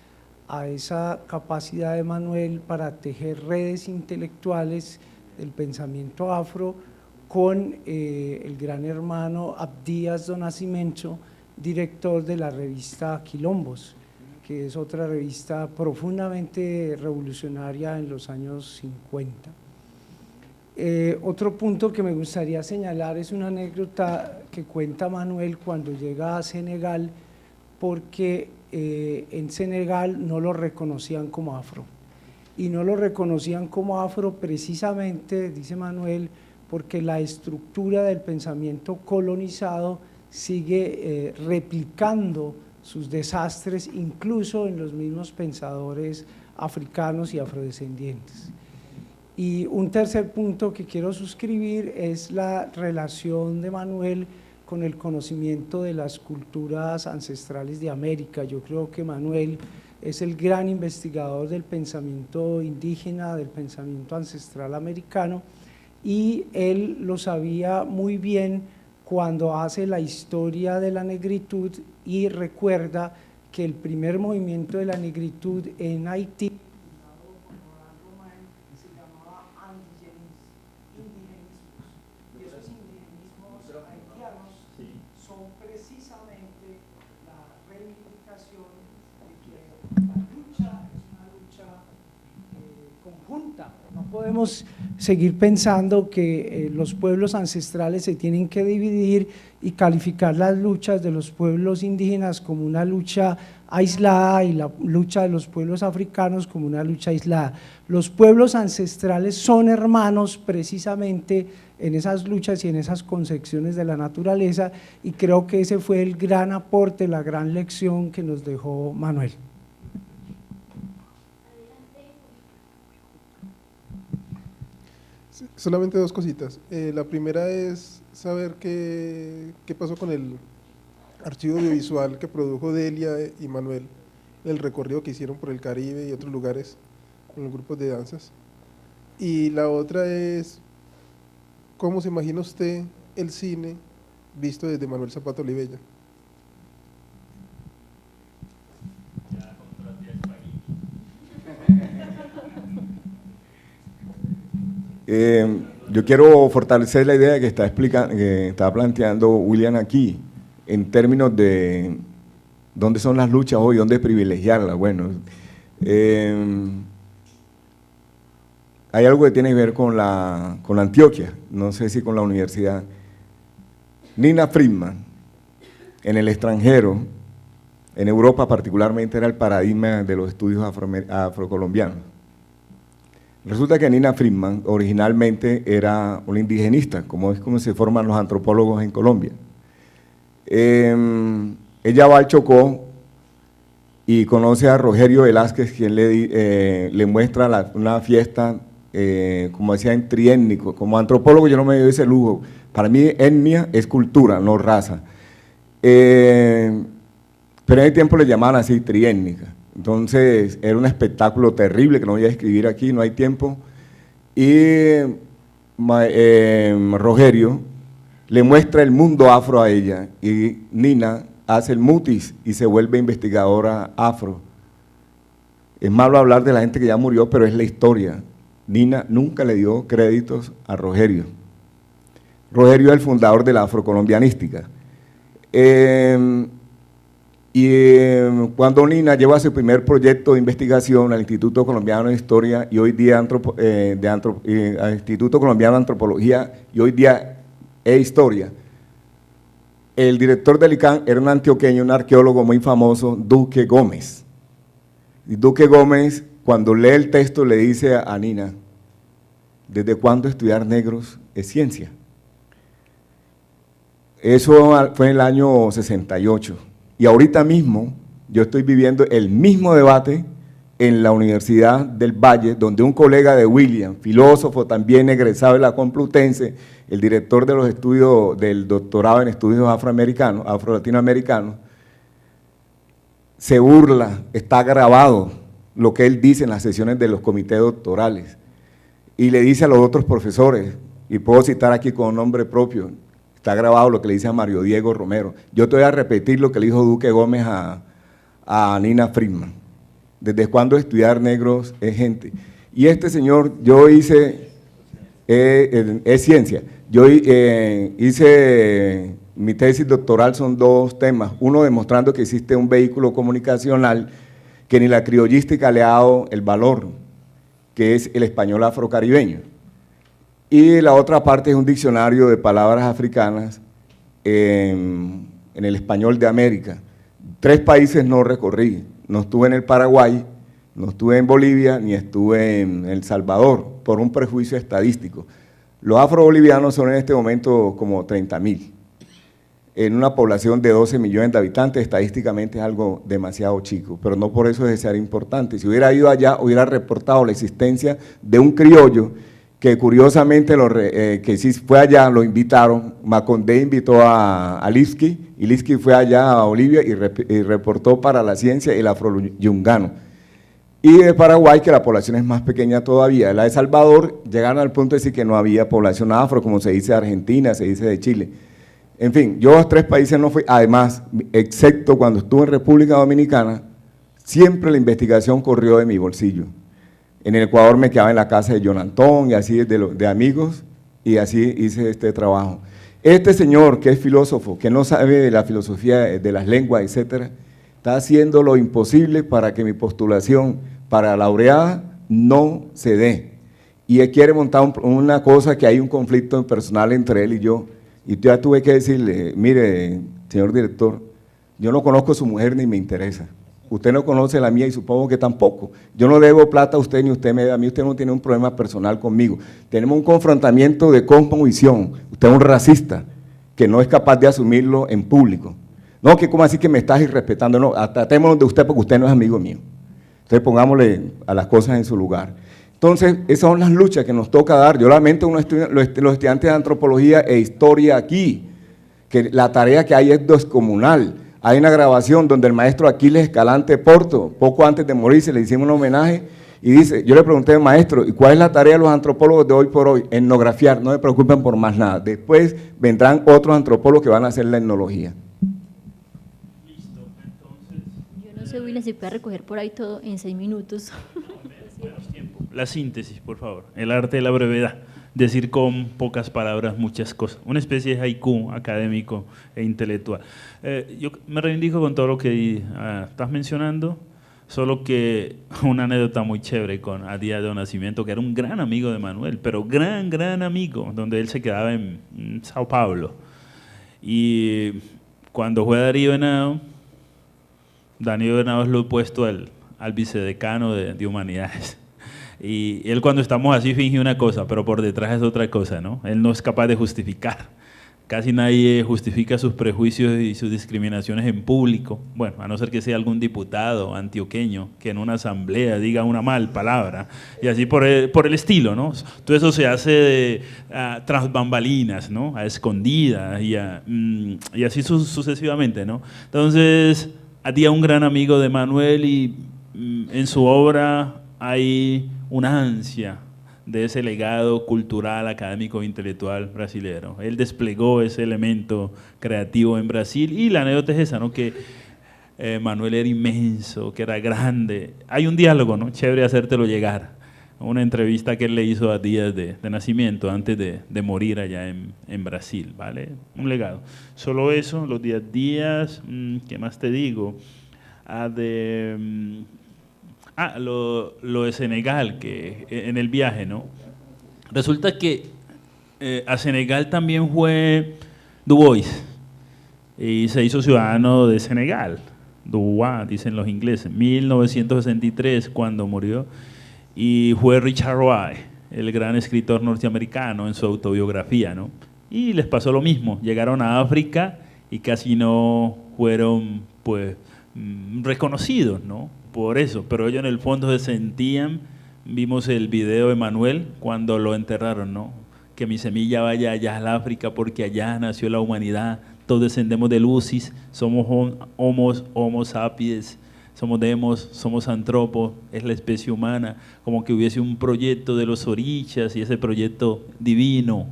a esa capacidad de Manuel para tejer redes intelectuales del pensamiento afro con el gran hermano Abdías do Nascimento, director de la revista Quilombos, que es otra revista profundamente revolucionaria en los años 50. Otro punto que me gustaría señalar es una anécdota que cuenta Manuel cuando llega a Senegal, porque en Senegal no lo reconocían como afro, y no lo reconocían como afro precisamente, dice Manuel, porque la estructura del pensamiento colonizado sigue replicando sus desastres incluso en los mismos pensadores africanos y afrodescendientes. Y un tercer punto que quiero suscribir es la relación de Manuel con el conocimiento de las culturas ancestrales de América. Yo creo que Manuel es el gran investigador del pensamiento indígena, del pensamiento ancestral americano, y él lo sabía muy bien cuando hace la historia de la negritud y recuerda que el primer movimiento de la negritud en Haití podemos seguir pensando que los pueblos ancestrales se tienen que dividir y calificar las luchas de los pueblos indígenas como una lucha aislada y la lucha de los pueblos africanos como una lucha aislada. Los pueblos ancestrales son hermanos precisamente en esas luchas y en esas concepciones de la naturaleza, y creo que ese fue el gran aporte, la gran lección que nos dejó Manuel. Solamente dos cositas. La primera es saber qué pasó con el archivo audiovisual que produjo Delia y Manuel, el recorrido que hicieron por el Caribe y otros lugares con los grupos de danzas. Y la otra es, ¿cómo se imagina usted el cine visto desde Manuel Zapata Olivella? Yo quiero fortalecer la idea que está planteando William aquí, en términos de dónde son las luchas hoy, dónde privilegiarlas. Bueno, hay algo que tiene que ver con Antioquia, no sé si con la universidad. Nina Friedman, en el extranjero, en Europa particularmente, era el paradigma de los estudios afrocolombianos. Resulta que Nina Friedman originalmente era una indigenista, como es como se forman los antropólogos en Colombia. Ella va al Chocó y conoce a Rogerio Velázquez, quien le muestra una fiesta, como decía, en triétnico. Como antropólogo yo no me doy ese lujo, para mí etnia es cultura, no raza. Pero en ese tiempo le llamaban así, triétnica. Entonces era un espectáculo terrible que no voy a describir aquí, no hay tiempo. Y Rogerio le muestra el mundo afro a ella y Nina hace el mutis y se vuelve investigadora afro. Es malo hablar de la gente que ya murió, pero es la historia. Nina nunca le dio créditos a Rogerio. Rogerio es el fundador de la afrocolombianística. Cuando Nina lleva su primer proyecto de investigación al Instituto Colombiano de Historia y hoy día al Instituto Colombiano de Antropología y hoy día Historia, el director del ICANN era un antioqueño, un arqueólogo muy famoso, Duque Gómez. Y Duque Gómez, cuando lee el texto, le dice a Nina: ¿desde cuándo estudiar negros es ciencia? Eso fue en el año 68. Y ahorita mismo yo estoy viviendo el mismo debate en la Universidad del Valle, donde un colega de William, filósofo también egresado de la Complutense, el director de los estudios del doctorado en estudios afro-latinoamericanos, se burla, está grabado lo que él dice en las sesiones de los comités doctorales, y le dice a los otros profesores, y puedo citar aquí con nombre propio, está grabado lo que le dice a Mario Diego Romero. Yo te voy a repetir lo que le dijo Duque Gómez a Nina Friedman. ¿Desde cuándo estudiar negros es gente? Y este señor, yo hice, es ciencia, yo hice, mi tesis doctoral son dos temas, uno demostrando que existe un vehículo comunicacional que ni la criollística le ha dado el valor, que es el español afrocaribeño. Y la otra parte es un diccionario de palabras africanas en el español de América. 3 países no recorrí, no estuve en el Paraguay, no estuve en Bolivia, ni estuve en El Salvador, por un prejuicio estadístico. Los afrobolivianos son en este momento como 30.000. En una población de 12 millones de habitantes, estadísticamente es algo demasiado chico, pero no por eso es de ser importante. Si hubiera ido allá, hubiera reportado la existencia de un criollo que curiosamente que sí fue allá, lo invitaron, Macondé invitó a Lipski, y Lipski fue allá a Bolivia y reportó para la ciencia el afroyungano. Y de Paraguay, que la población es más pequeña todavía, la de Salvador, llegaron al punto de decir que no había población afro, como se dice de Argentina, se dice de Chile. En fin, yo a los 3 países no fui, además, excepto cuando estuve en República Dominicana, siempre la investigación corrió de mi bolsillo. En el Ecuador me quedaba en la casa de John Antón y así de amigos, y así hice este trabajo. Este señor que es filósofo, que no sabe de la filosofía de las lenguas, etcétera, está haciendo lo imposible para que mi postulación para laureada no se dé. y él quiere montar una cosa que hay un conflicto personal entre él y yo, y ya tuve que decirle, mire, señor director, yo no conozco a su mujer ni me interesa, usted no conoce la mía y supongo que tampoco, yo no debo plata a usted ni usted me da a mí, usted no tiene un problema personal conmigo, tenemos un confrontamiento de cosmovisión, usted es un racista que no es capaz de asumirlo en público, no, que como así que me estás irrespetando, no, tratémonos de usted porque usted no es amigo mío, entonces pongámosle a las cosas en su lugar. Entonces, esas son las luchas que nos toca dar. Yo lamento los estudiantes de antropología e historia aquí, que la tarea que hay es descomunal. Hay una grabación donde el maestro Aquiles Escalante Porto, poco antes de morirse, le hicimos un homenaje y dice, yo le pregunté al maestro, ¿y cuál es la tarea de los antropólogos de hoy por hoy? Etnografiar, no me preocupen por más nada. Después vendrán otros antropólogos que van a hacer la etnología. Listo, entonces. Yo no sé, William, si puede recoger por ahí todo en 6 minutos. Menos tiempo. La síntesis, por favor. El arte de la brevedad. Decir con pocas palabras muchas cosas. Una especie de haiku académico e intelectual. Yo me reivindico con todo lo que estás mencionando, solo que una anécdota muy chévere con Adías de Nacimiento, que era un gran amigo de Manuel, pero gran amigo, donde él se quedaba en Sao Paulo. Y cuando fue Darío Henao, Darío Henao es lo opuesto al vicedecano de Humanidades. Y él cuando estamos así finge una cosa, pero por detrás es otra cosa, ¿no? Él no es capaz de justificar. Casi nadie justifica sus prejuicios y sus discriminaciones en público. Bueno, a no ser que sea algún diputado antioqueño que en una asamblea diga una mal palabra. Y así por el estilo, ¿no? Todo eso se hace tras bambalinas, ¿no? A escondidas y así sucesivamente, ¿no? Entonces, Adías un gran amigo de Manuel y en su obra hay una ansia de ese legado cultural, académico e intelectual brasilero. Él desplegó ese elemento creativo en Brasil y la anécdota es esa, ¿no? Que Manuel era inmenso, que era grande. Hay un diálogo, ¿no? Chévere hacértelo llegar. Una entrevista que él le hizo a Díaz de Nacimiento antes de morir allá en Brasil, ¿vale? Un legado. Solo eso, los Díaz, ¿qué más te digo? Lo de Senegal, que en el viaje, ¿no? Resulta que a Senegal también fue Du Bois y se hizo ciudadano de Senegal. Dubois, dicen los ingleses, 1963 cuando murió. Y fue Richard Roy, el gran escritor norteamericano, en su autobiografía, ¿no? Y les pasó lo mismo, llegaron a África y casi no fueron, pues, reconocidos, ¿no? Por eso, pero ellos en el fondo se sentían, vimos el video de Manuel cuando lo enterraron, ¿no? Que mi semilla vaya allá al África porque allá nació la humanidad, todos descendemos de Lucis, somos homo sapiens, somos demos, somos antropos, es la especie humana, como que hubiese un proyecto de los orichas y ese proyecto divino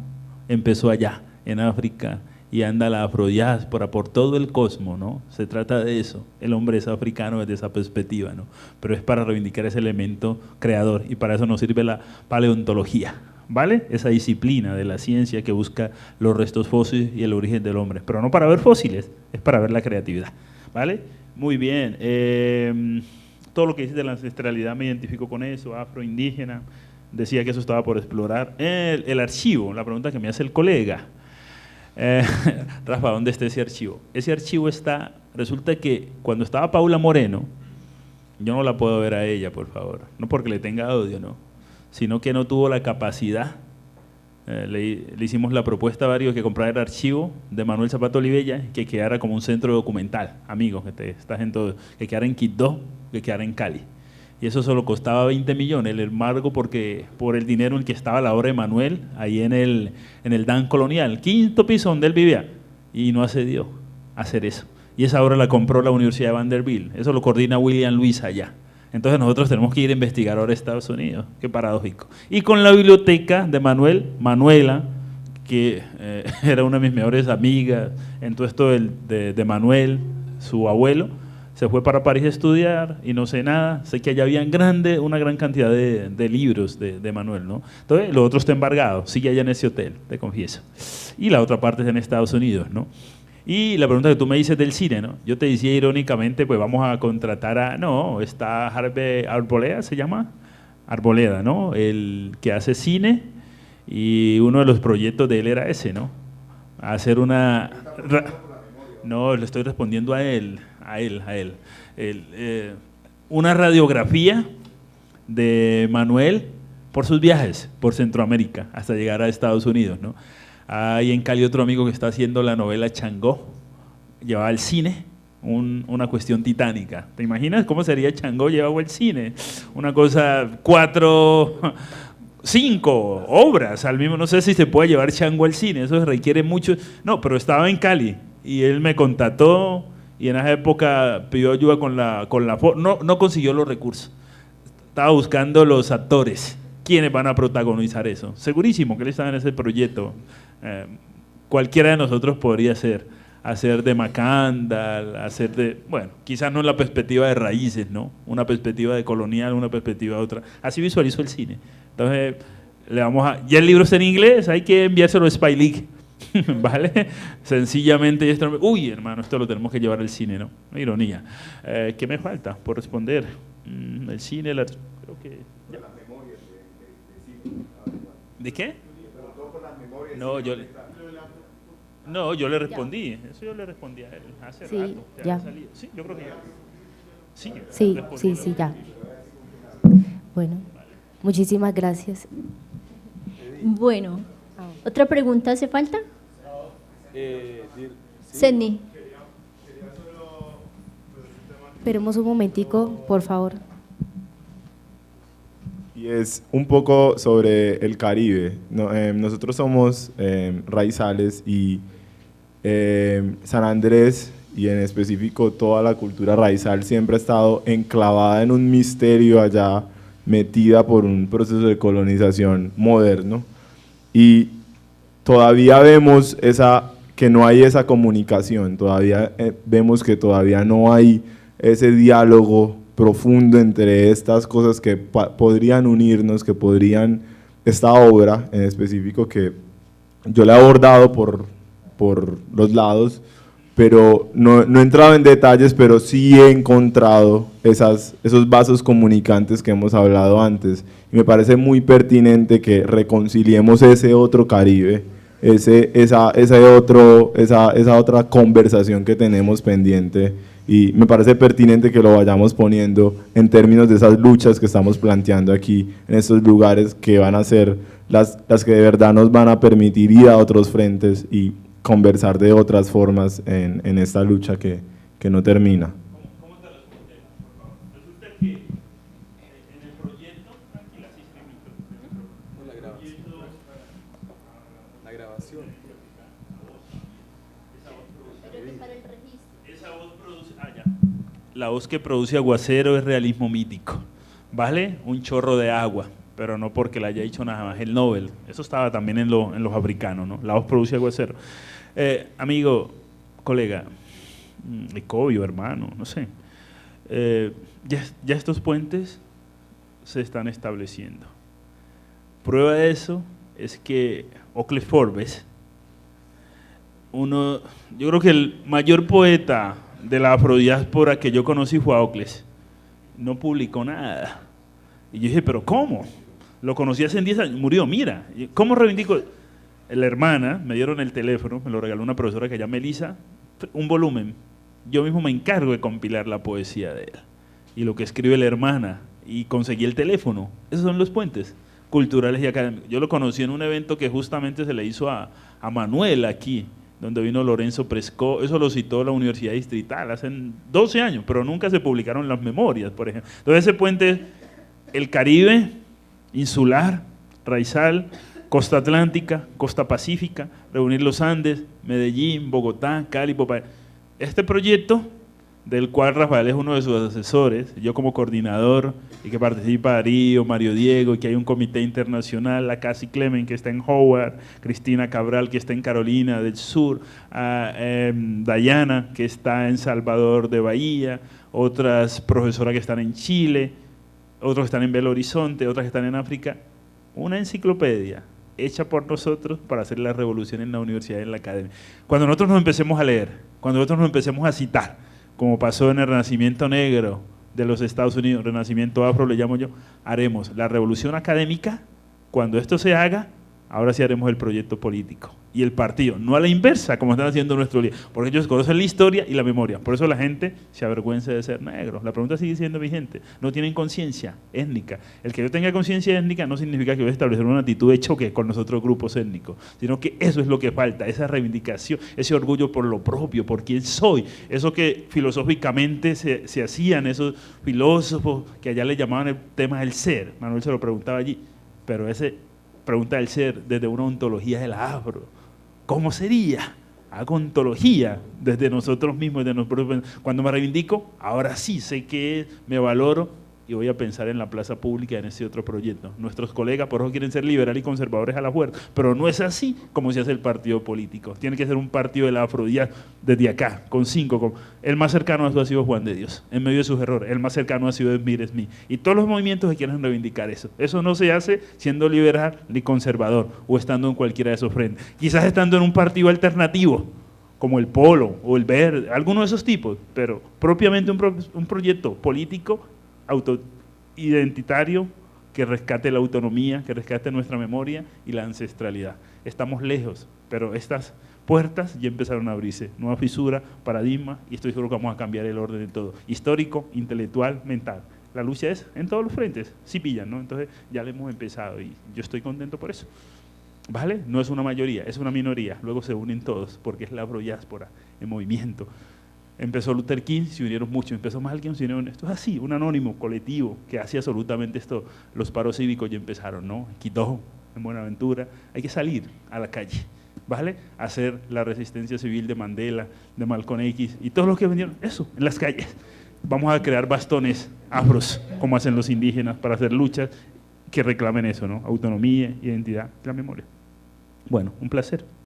empezó allá, en África, y anda la afrodiáspora por todo el cosmos, ¿no? Se trata de eso, el hombre es africano desde esa perspectiva, ¿no? Pero es para reivindicar ese elemento creador y para eso nos sirve la paleontología, ¿vale? Esa disciplina de la ciencia que busca los restos fósiles y el origen del hombre, pero no para ver fósiles, es para ver la creatividad, ¿vale? Muy bien, todo lo que dices de la ancestralidad me identifico con eso, afroindígena, decía que eso estaba por explorar. El archivo, la pregunta que me hace el colega, Rafa, ¿dónde está ese archivo? Ese archivo está, resulta que cuando estaba Paula Moreno, yo no la puedo ver a ella, por favor, no porque le tenga odio, no, sino que no tuvo la capacidad. Le hicimos la propuesta a varios que comprara el archivo de Manuel Zapata Olivella, que quedara como un centro documental, amigos, esta gente, que quedara en Quito, que quedara en Cali. Y eso solo costaba 20 millones, el embargo porque por el dinero en el que estaba la obra de Manuel, ahí en el Dan Colonial, 5º piso donde él vivía, y no accedió a hacer eso. Y esa obra la compró la Universidad de Vanderbilt, eso lo coordina William Luis allá. Entonces nosotros tenemos que ir a investigar ahora a Estados Unidos, qué paradójico. Y con la biblioteca de Manuela, que era una de mis mejores amigas en todo esto de Manuel, su abuelo, se fue para París a estudiar y no sé nada, sé que allá había una gran cantidad de libros de Manuel, ¿no? Entonces lo otro está embargado, sigue allá en ese hotel, te confieso. Y la otra parte es en Estados Unidos, ¿no? Y la pregunta que tú me dices del cine, ¿no? Yo te decía irónicamente, pues vamos a contratar está Harvey Arboleda, se llama, Arboleda, ¿no? El que hace cine, y uno de los proyectos de él era ese, ¿no? Hacer una... No, le estoy respondiendo a él. Una radiografía de Manuel por sus viajes por Centroamérica hasta llegar a Estados Unidos, ¿no? Hay en Cali otro amigo que está haciendo la novela Changó, llevaba al cine una cuestión titánica. ¿Te imaginas cómo sería Changó llevado al cine? Una cosa, 4, 5 obras al mismo, no sé si se puede llevar Changó al cine, eso requiere mucho. No, pero estaba en Cali y él me contactó y en esa época pidió ayuda con la no consiguió los recursos. Estaba buscando los actores, quiénes van a protagonizar eso. Segurísimo que él estaba en ese proyecto. Cualquiera de nosotros podría hacer de Macandal, hacer de, bueno, quizás no en la perspectiva de raíces, ¿no? Una perspectiva de colonial, una perspectiva de otra. Así visualizo el cine. Entonces, ya el libro está en inglés, hay que enviárselo a Spy League, ¿vale? Sencillamente, uy, hermano, esto lo tenemos que llevar al cine, ¿no? Ironía. ¿Qué me falta por responder? El cine, creo que... ya. ¿De qué? No, yo le respondí. Eso yo le respondí a él hace rato. Ya. Sí, yo creo que ya. Sí, ya. Bueno, muchísimas gracias. Bueno, ¿otra pregunta hace falta? Sedney. Esperemos un momentico, por favor. Y es un poco sobre el Caribe. Nosotros somos raizales y San Andrés, y en específico toda la cultura raizal, siempre ha estado enclavada en un misterio allá, metida por un proceso de colonización moderno. Y todavía vemos que no hay esa comunicación, todavía vemos que todavía no hay ese diálogo profundo entre estas cosas que podrían unirnos, que podrían, esta obra en específico que yo la he abordado por los lados, pero no he entrado en detalles, pero sí he encontrado esos vasos comunicantes que hemos hablado antes. Y me parece muy pertinente que reconciliemos ese otro Caribe, esa otra conversación que tenemos pendiente, y me parece pertinente que lo vayamos poniendo en términos de esas luchas que estamos planteando aquí, en estos lugares que van a ser las que de verdad nos van a permitir ir a otros frentes y conversar de otras formas en esta lucha que no termina. ¿Cómo te responde? Por favor. Resulta que en el proyecto, aquí la La grabación. La voz que produce Aguacero es realismo mítico, ¿vale? Un chorro de agua, pero no porque la haya hecho nada más el Nobel. Eso estaba también en los africanos, ¿no? La voz produce Aguacero. Amigo, colega, Ecovio, hermano, no sé. Ya estos puentes se están estableciendo. Prueba de eso es que Ocles Forbes, yo creo que el mayor poeta de la afrodiáspora que yo conocí fue a Ocles, no publicó nada. Y yo dije, ¿pero cómo? Lo conocí hace 10 años, murió, mira. ¿Cómo reivindico? La hermana, me dieron el teléfono, me lo regaló una profesora que se llama Melissa, un volumen. Yo mismo me encargo de compilar la poesía de él y lo que escribe la hermana, y conseguí el teléfono. Esos son los puentes culturales y académicos. Yo lo conocí en un evento que justamente se le hizo a Manuel aquí, donde vino Lorenzo Prescó. Eso lo citó la Universidad Distrital hace 12 años, pero nunca se publicaron las memorias, por ejemplo. Entonces ese puente, el Caribe, insular, raizal, costa atlántica, costa pacífica, reunir los Andes, Medellín, Bogotá, Cali, Popayán. Este proyecto, del cual Rafael es uno de sus asesores, yo como coordinador, y que participa Darío, Mario Diego, y que hay un comité internacional, la Casi Clemen, que está en Howard, Cristina Cabral, que está en Carolina del Sur, Dayana, que está en Salvador de Bahía, otras profesoras que están en Chile, otros que están en Belo Horizonte, otras que están en África. Una enciclopedia hecha por nosotros para hacer la revolución en la universidad y en la academia. Cuando nosotros nos empecemos a leer, cuando nosotros nos empecemos a citar, como pasó en el Renacimiento Negro, de los Estados Unidos, renacimiento afro le llamo yo, haremos la revolución académica. Cuando esto se haga, ahora sí haremos el proyecto político y el partido, no a la inversa, como están haciendo nuestros líderes, porque ellos conocen la historia y la memoria. Por eso la gente se avergüenza de ser negro. La pregunta sigue siendo vigente. No tienen conciencia étnica. El que yo tenga conciencia étnica no significa que voy a establecer una actitud de choque con los otros grupos étnicos, sino que eso es lo que falta, esa reivindicación, ese orgullo por lo propio, por quién soy. Eso que filosóficamente se hacían esos filósofos que allá le llamaban el tema del ser. Manuel se lo preguntaba allí, pero ese pregunta del ser desde una ontología del afro. ¿Cómo sería? Hago ontología desde nosotros mismos, cuando me reivindico, ahora sí sé qué es, me valoro y voy a pensar en la plaza pública en ese otro proyecto. Nuestros colegas por eso quieren ser liberales y conservadores a la fuerza, pero no es así como se hace el partido político. Tiene que ser un partido del afro desde acá, con 5. El más cercano a eso ha sido Juan de Dios, en medio de sus errores. El más cercano ha sido Smith Smith. Y todos los movimientos que quieren reivindicar eso. Eso no se hace siendo liberal ni conservador o estando en cualquiera de esos frentes. Quizás estando en un partido alternativo, como el Polo o el Verde, alguno de esos tipos, pero propiamente un proyecto político autoidentitario que rescate la autonomía, que rescate nuestra memoria y la ancestralidad. Estamos lejos, pero estas puertas ya empezaron a abrirse, nueva fisura, paradigma, y estoy seguro que vamos a cambiar el orden de todo, histórico, intelectual, mental. La lucha es en todos los frentes, sí pillan, ¿no? Entonces ya le hemos empezado y yo estoy contento por eso. ¿Vale? No es una mayoría, es una minoría, luego se unen todos, porque es la afrodiáspora en movimiento. Empezó Luther King, se unieron muchos, empezó Malcolm, se unieron, esto es así, un anónimo colectivo que hacía absolutamente esto. Los paros cívicos ya empezaron, ¿no? En Quito, en Buenaventura, hay que salir a la calle, ¿vale? Hacer la resistencia civil de Mandela, de Malcolm X y todos los que vendieron, eso, en las calles. Vamos a crear bastones afros, como hacen los indígenas, para hacer luchas que reclamen eso, ¿no? Autonomía, identidad, la memoria. Bueno, un placer.